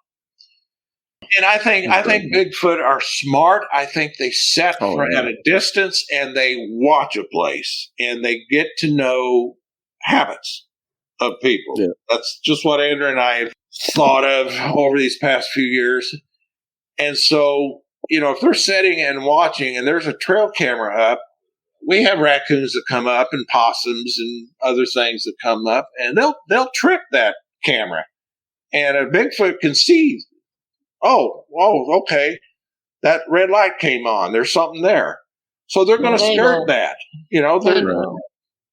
And I think Bigfoot are smart. I think they set at a distance and they watch a place and they get to know habits of people. Yeah. That's just what Andrea and I have thought of over these past few years. And so, if they're sitting and watching and there's a trail camera up, we have raccoons that come up and possums and other things that come up, and they'll trip that camera. And a Bigfoot can see, okay, that red light came on. There's something there. So they're going to skirt that,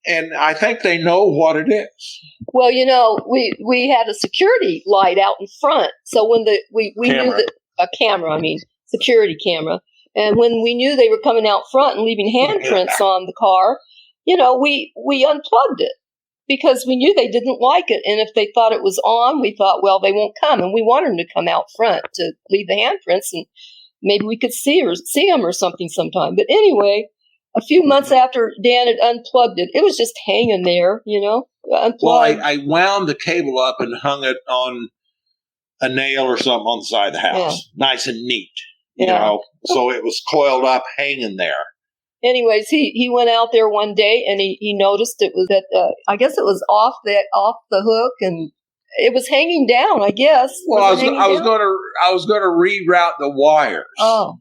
and I think they know what it is. Well, we had a security light out in front. So when we knew that security camera. And when we knew they were coming out front and leaving handprints on the car, we unplugged it because we knew they didn't like it. And if they thought it was on, we thought, well, they won't come. And we wanted them to come out front to leave the handprints, and maybe we could see them or something sometime. But anyway, a few months after Dan had unplugged it, it was just hanging there, unplugged. Well, I wound the cable up and hung it on a nail or something on the side of the house. Yeah. Nice and neat, so it was coiled up, hanging there. Anyways, he went out there one day and he noticed it was I guess it was off the hook, and it was hanging down, I guess. Well, I was going to reroute the wires. Oh.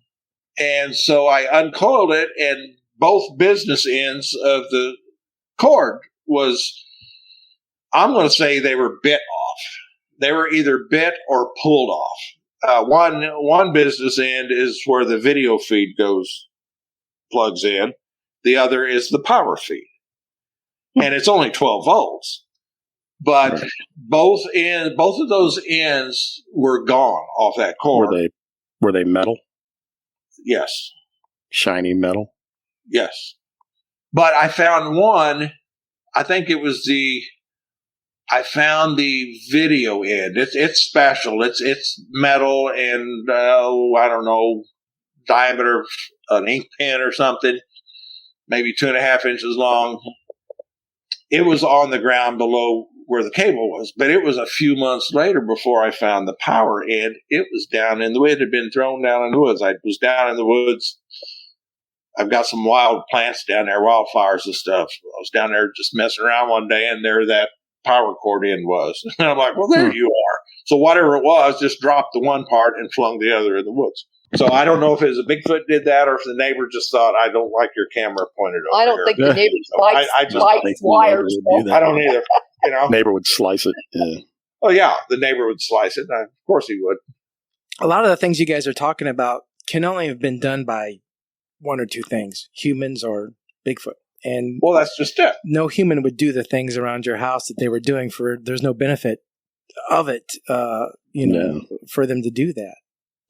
And so I uncoiled it, and both business ends of the cord I'm going to say they were bit off. They were either bit or pulled off. One business end is where the video feed plugs in. The other is the power feed. And it's only 12 volts. But both of those ends were gone off that cord. Were they metal? Yes. Shiny metal? Yes. But I found one, I think it was I found the video end. It's special. It's metal and, I don't know, diameter of an ink pen or something, maybe 2.5 inches long. It was on the ground below where the cable was, but it was a few months later before I found the power end. It was down in the woods. It had been thrown down in the woods. I was down in the woods. I've got some wild plants down there, wildflowers and stuff. I was down there just messing around one day, and there that power cord end was. And I'm like, well, there you are. So whatever it was, just dropped the one part and flung the other in the woods. So I don't know if it was a Bigfoot did that or if the neighbor just thought, I don't like your camera pointed over I don't here. think the neighbor likes wires. Do I don't either. Neighbor would slice it. Yeah. Oh, yeah. The neighbor would slice it. Of course he would. A lot of the things you guys are talking about can only have been done by one or two things, humans or Bigfoot. And well, that's just it. No human would do the things around your house that they were doing there's no benefit of it, for them to do that.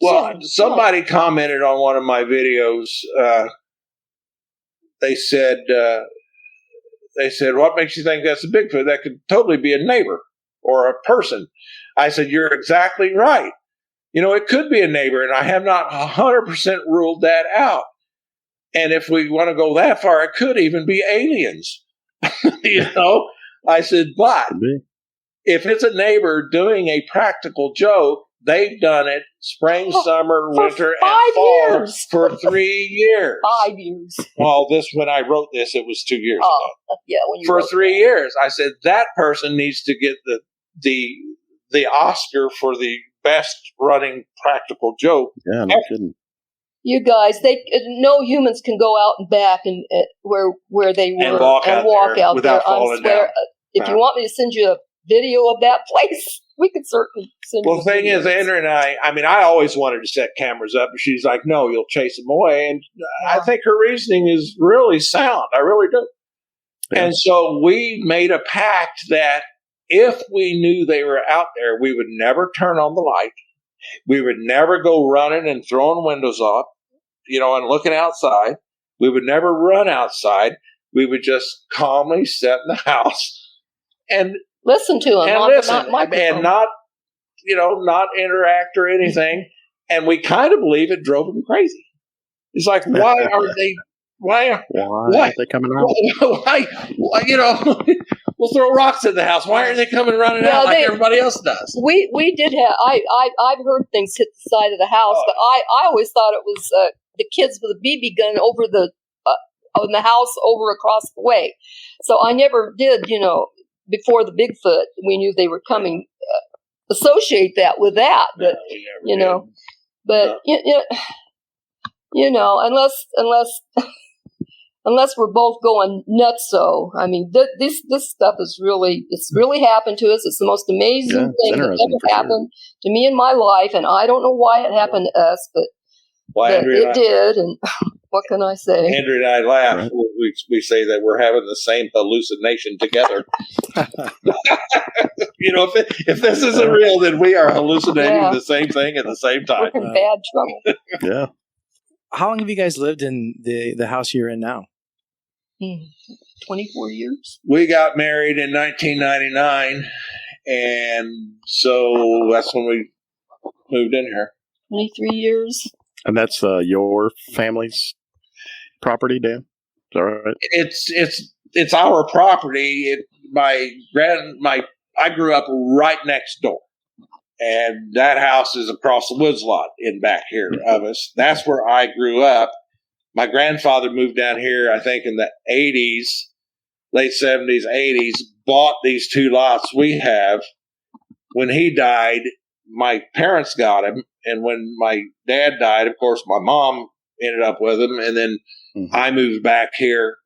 Well, somebody commented on one of my videos. They said, what makes you think that's a Bigfoot? That could totally be a neighbor or a person. I said, you're exactly right. It could be a neighbor, and I have not 100% ruled that out. And if we want to go that far, it could even be aliens. I said, but if it's a neighbor doing a practical joke, they've done it spring, summer, winter, and fall years. For 3 years. 5 years. Well, when I wrote this, it was 2 years ago. Yeah, when you for 3 years. I said, that person needs to get the Oscar for the best running practical joke. Yeah, no kidding. You guys, no humans can go out and back and where they were and walk out without falling down. If you want me to send you a video of that place, we could certainly send you. Well, the thing is, Andrea and I always wanted to set cameras up, but she's like, no, you'll chase them away. And I think her reasoning is really sound. I really do. Yeah. And so we made a pact that if we knew they were out there, we would never turn on the light. We would never go running and throwing windows up, and looking outside. We would never run outside. We would just calmly sit in the house and listen to them and not interact or anything. And we kind of believe it drove them crazy. It's like, why are they? Why aren't they coming out? Why? We'll throw rocks in the house. Why aren't they coming running out like everybody else does? We did have. I've heard things hit the side of the house, but I always thought it was the kids with a BB gun over in the house over across the way. So I never did. Before the Bigfoot, we knew they were coming. Associate that with that, but but unless unless we're both going nuts. So, I mean, this stuff is it's really happened to us. It's the most amazing thing that ever happened to me in my life. And I don't know why it happened to us, but it did. And what can I say? Andrea and I laugh. Right. We say that we're having the same hallucination together. If this isn't real, then we are hallucinating the same thing at the same time. We're in bad trouble. Yeah. How long have you guys lived in the house you're in now? 24 years. We got married in 1999, and so that's when we moved in here. 23 years. And that's your family's property, Dan? Is that right? It's our property. I grew up right next door, and that house is across the woods lot in back here of us. That's where I grew up. My grandfather moved down here, I think, in the 80s, late 70s, 80s, bought these two lots we have. When he died, my parents got him. And when my dad died, of course, my mom ended up with him. And then I moved back here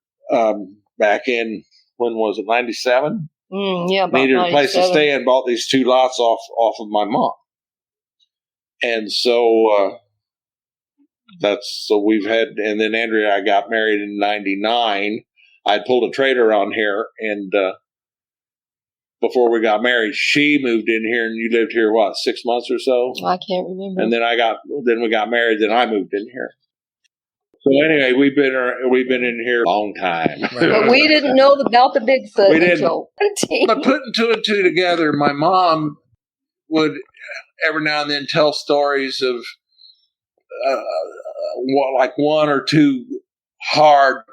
back in, when was it, 97? Yeah, about needed a place to stay and bought these two lots off of my mom. And so we've had, and then Andrea and I got married in 99. I pulled a trailer on here, and before we got married, she moved in here, and you lived here, 6 months or so? I can't remember. And then we got married, then I moved in here. So anyway, we've been in here a long time. But we didn't know about the Bigfoot until 17. But putting two and two together, my mom would every now and then tell stories of like one or two hard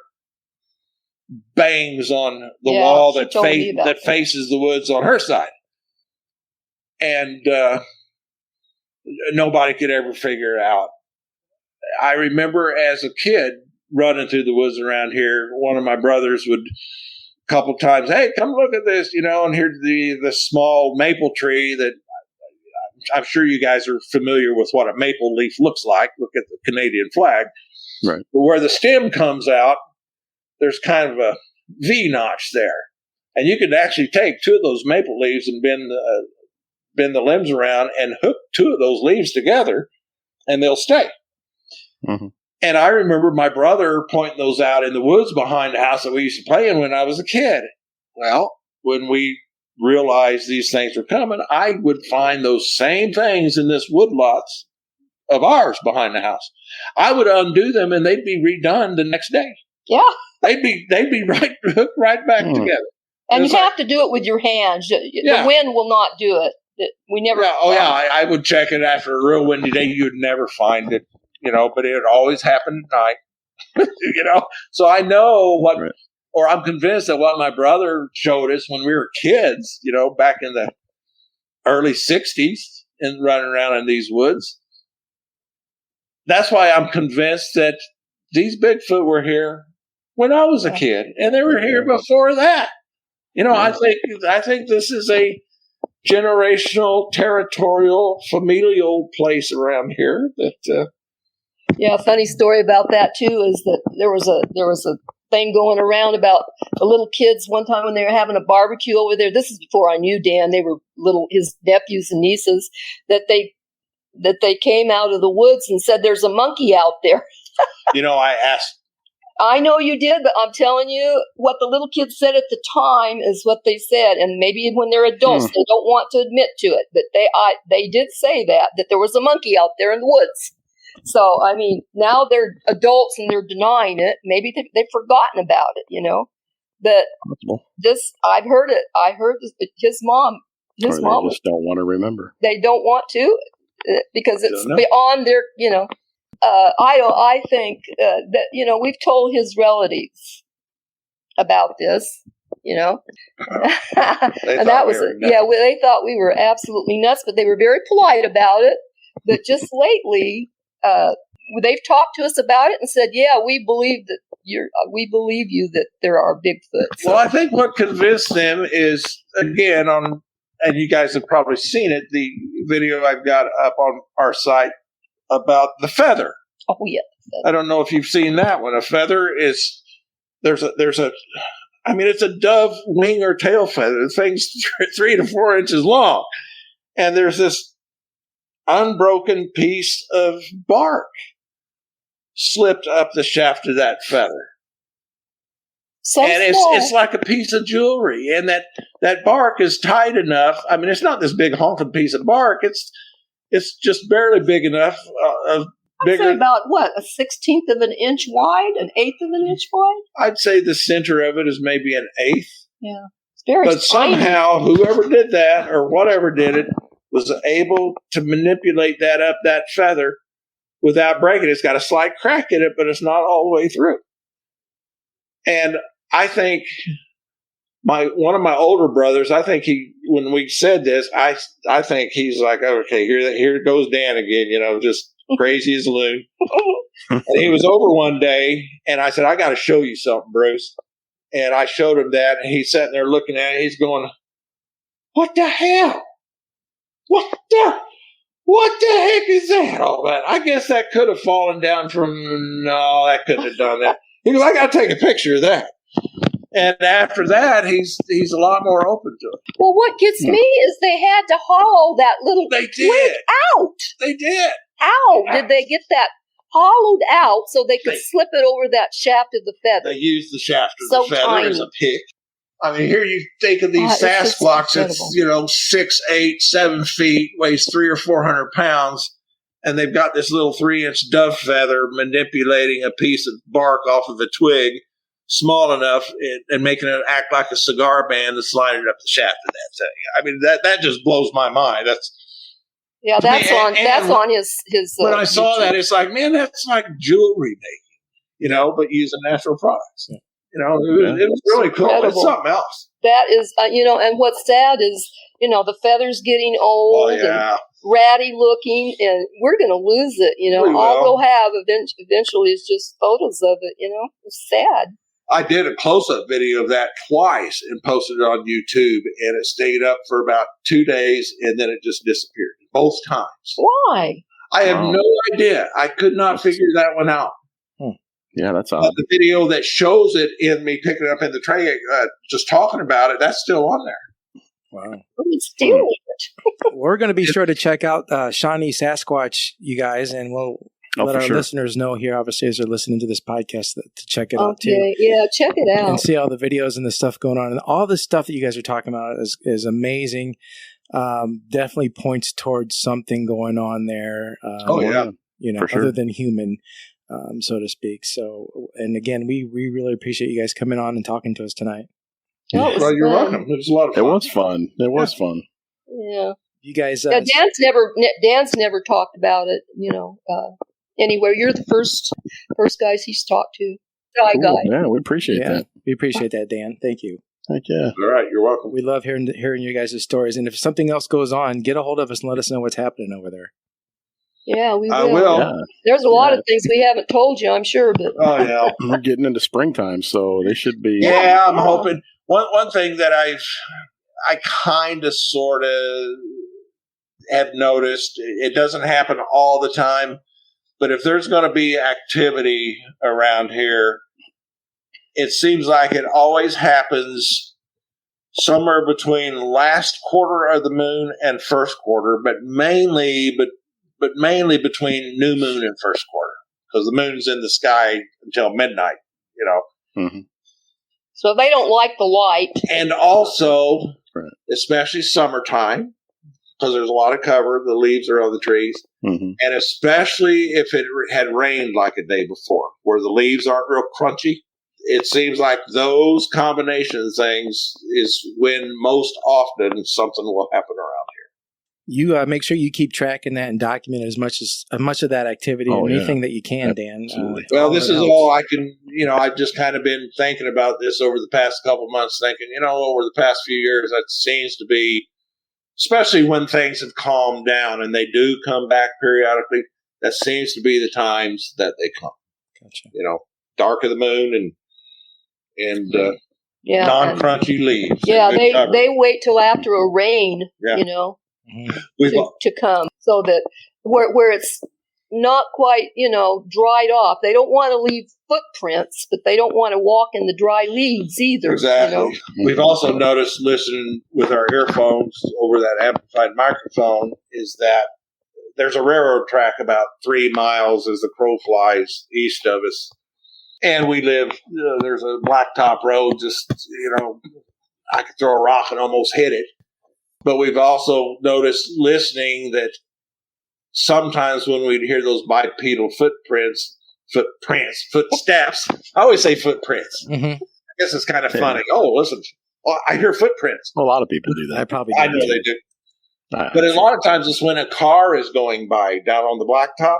bangs on the wall that faces the woods on her side. And nobody could ever figure it out. I remember as a kid running through the woods around here, one of my brothers would a couple times, hey, come look at this, and here's the small maple tree that I'm sure you guys are familiar with what a maple leaf looks like. Look at the Canadian flag. Right. But where the stem comes out, there's kind of a V notch there. And you could actually take two of those maple leaves and bend the limbs around and hook two of those leaves together, and they'll stay. Mm-hmm. And I remember my brother pointing those out in the woods behind the house that we used to play in when I was a kid. Well, when we realized these things were coming, I would find those same things in this woodlots of ours behind the house. I would undo them, and they'd be redone the next day. Yeah, they'd be hooked right back together. And you have to do it with your hands. The wind will not do it. We never. I would check it after a real windy day. You'd never find it. But it always happened at night, So I know or I'm convinced that what my brother showed us when we were kids, back in the early 60s and running around in these woods. That's why I'm convinced that these Bigfoot were here when I was a kid, and they were here before that. I think this is a generational, territorial, familial place around here that. Yeah, a funny story about that too is that there was a thing going around about the little kids one time when they were having a barbecue over there. This is before I knew Dan. They were his nephews and nieces that they came out of the woods and said, "There's a monkey out there." I asked. I know you did, but I'm telling you, what the little kids said at the time is what they said, and maybe when they're adults, they don't want to admit to it, but they did say that there was a monkey out there in the woods. So, I mean, now they're adults and they're denying it. Maybe they've forgotten about it, But I've heard it. I heard his mom. They just don't want to remember. They don't want to because it's beyond their, I think that, we've told his relatives about this, and that was it. Yeah, they thought we were absolutely nuts, but they were very polite about it. But just lately, they've talked to us about it and said, "Yeah, we believe you that there are Bigfoots." Well, I think what convinced them is, again, and you guys have probably seen it, the video I've got up on our site about the feather. Oh, yeah. I don't know if you've seen that one. A feather is there's a, I mean, it's a dove wing or tail feather. The thing's 3 to 4 inches long. And there's this unbroken piece of bark slipped up the shaft of that feather. So and small. it's like a piece of jewelry. And that bark is tight enough. I mean, it's not this big honking piece of bark. It's just barely big enough. I'd say about what, a 16th of an inch wide, an eighth of an inch wide? I'd say the center of it is maybe an eighth. Yeah. It's very But tiny. somehow, whoever did that or whatever did it was able to manipulate that feather without breaking it. It's got a slight crack in it, but it's not all the way through. And I think one of my older brothers, I think when we said this, I think he's like, okay, here goes Dan again, just crazy as a loon. And he was over one day, and I said, I got to show you something, Bruce. And I showed him that, and he's sitting there looking at it. He's going, what the hell? What the heck is that? All that? I guess that could have fallen down from, no, that couldn't have done that. He goes, I got to take a picture of that. And after that, he's a lot more open to it. Well, what gets me is they had to hollow that little twig out. They did. How did they get that hollowed out so they could slip it over that shaft of the feather? They used the shaft of the feather as a pick. I mean, here you think of these Sasquatch that's 6, 8, 7 feet, weighs 300 or 400 pounds, and they've got this little 3-inch dove feather manipulating a piece of bark off of a twig, small enough, and making it act like a cigar band and sliding it up the shaft of that thing. I mean, that just blows my mind. That's on his. When I saw that, it's like, man, that's like jewelry making, but using natural products. Yeah. It was really cool. Incredible. It's something else. That is, and what's sad is, the feather's getting old and ratty looking, and we're going to lose it. All we'll have eventually is just photos of it. It's sad. I did a close-up video of that twice and posted it on YouTube, and it stayed up for about 2 days, and then it just disappeared both times. Why? I have no idea. I could not figure that one out. Yeah, that's odd. The video that shows it in me picking it up in the tray, just talking about it, that's still on there. Wow. It's stealing it. We're going to be sure to check out Shawnee Sasquatch, you guys, and we'll let our listeners know here, obviously, as they're listening to this podcast, to check it out, too. Yeah, check it out. And see all the videos and the stuff going on. And all the stuff that you guys are talking about is amazing. Definitely points towards something going on there. Other than human. So to speak. So, and again, we really appreciate you guys coming on and talking to us tonight. Well, you're welcome. It was a lot of fun. It was fun. Yeah. You guys. Dan's never talked about it. Anywhere. You're the first guys he's talked to. Guy. Yeah, we appreciate that. We appreciate that, Dan. Thank you. Heck yeah. All right, you're welcome. We love hearing you guys' stories, and if something else goes on, get a hold of us and let us know what's happening over there. Yeah, we will. I will. Yeah. There's a lot of things we haven't told you, I'm sure. But we're getting into springtime, so they should be. Yeah, I'm hoping. One thing that I kind of sort of have noticed, it doesn't happen all the time, but if there's going to be activity around here, it seems like it always happens somewhere between last quarter of the moon and first quarter, but mainly between new moon and first quarter, because the moon's in the sky until midnight, Mm-hmm. So they don't like the light. And also, especially summertime, because there's a lot of cover, the leaves are on the trees, and especially if it had rained like a day before, where the leaves aren't real crunchy, it seems like those combination of things is when most often something will happen around here. You make sure you keep tracking that and document as much of that activity and anything that you can, Dan. Well, this is all I can, I've just kind of been thinking about this over the past couple months, thinking, over the past few years, that seems to be, especially when things have calmed down and they do come back periodically, that seems to be the times that they come. Gotcha. Dark of the moon and non-crunchy leaves. Yeah, they wait till after a rain, to come, so that where it's not quite, dried off. They don't want to leave footprints, but they don't want to walk in the dry leaves either. Exactly. We've also noticed, listening with our earphones over that amplified microphone, is that there's a railroad track about 3 miles as the crow flies east of us. And we live, there's a blacktop road, just, I could throw a rock and almost hit it. But we've also noticed, listening, that sometimes when we'd hear those bipedal footsteps, I always say footprints. Mm-hmm. I guess it's kind of funny. Oh, listen, I hear footprints. A lot of people do that. I know they do. But a lot of times it's when a car is going by down on the blacktop,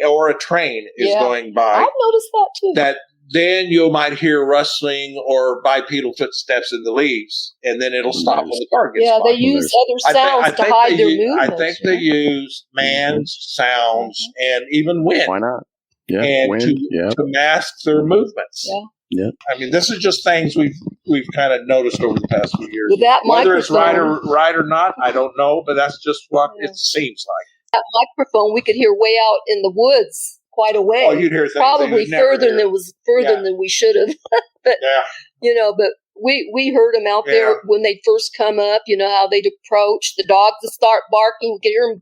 or a train is going by. I've noticed that too. That then you might hear rustling or bipedal footsteps in the leaves, and then it'll stop when the car gets by. They use other sounds to hide their movements. I think they use man's sounds and even wind. Why not? Yeah, and wind, to mask their movements. Yeah. I mean, this is just things we've kind of noticed over the past few years. With that Whether it's right or not, I don't know, but that's just what it seems like. That microphone, we could hear way out in the woods, quite a way. Oh, you'd hear things probably further than we should have. But but we heard them out there when they first come up. You know how they'd approach. The dogs would start barking. We could hear them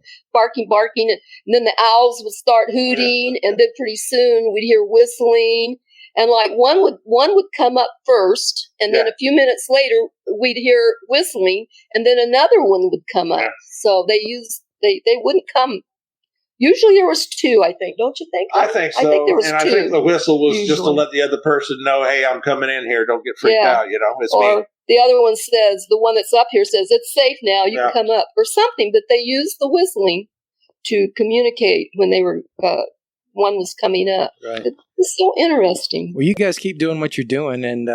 barking, and then the owls would start hooting, and then pretty soon we'd hear whistling. And like one would come up first, and then a few minutes later we'd hear whistling, and then another one would come up. So they wouldn't come. Usually there was two, I think. Don't you think? I think so. I think there was two. I think the whistle was just to let the other person know, hey, I'm coming in here. Don't get freaked out. It's me. The other one says, the one that's up here says, it's safe now. You can come up or something. But they used the whistling to communicate when they were one was coming up. Right. It's so interesting. Well, you guys keep doing what you're doing and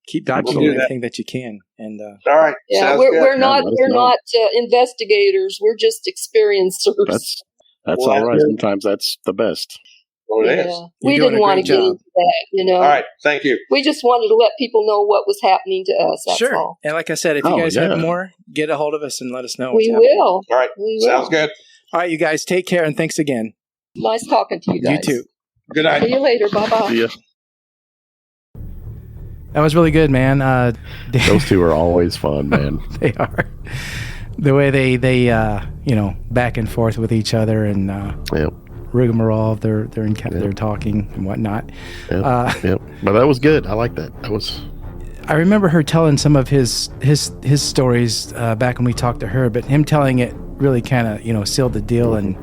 keep documenting anything that you can. And all right. Yeah, we're not investigators. We're just experiencers. That's all right. Sometimes that's the best. Well, it is. We didn't want to get into that, All right. Thank you. We just wanted to let people know what was happening to us. That's all. And like I said, if you guys have more, get a hold of us and let us know. We will. All right. Sounds good. All right, you guys, take care and thanks again. Nice talking to you guys. You too. Good night. See you later. Bye-bye. See ya. That was really good, man. Those two are always fun, man. They are. The way they back and forth with each other and rigmarole, they're talking and whatnot. But that was good. I like that. I remember her telling some of his stories back when we talked to her, but him telling it really kind of sealed the deal. And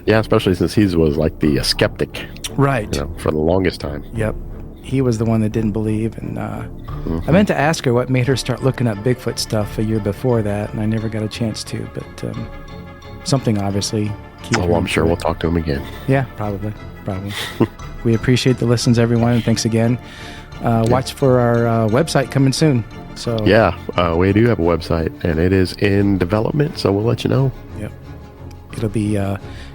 especially since he was like the skeptic, right? For the longest time. Yep. He was the one that didn't believe, and I meant to ask her what made her start looking up Bigfoot stuff a year before that, and I never got a chance to, but something obviously. I'm sure we'll talk to him again. Yeah, probably. We appreciate the listens, everyone, and thanks again. Watch for our website coming soon. So we do have a website, and it is in development, so we'll let you know. Yep. It'll be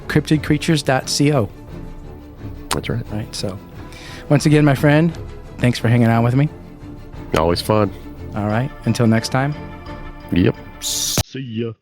cryptidcreatures.co. That's right. Right, so... Once again, my friend, thanks for hanging out with me. Always fun. All right. Until next time. Yep. See ya.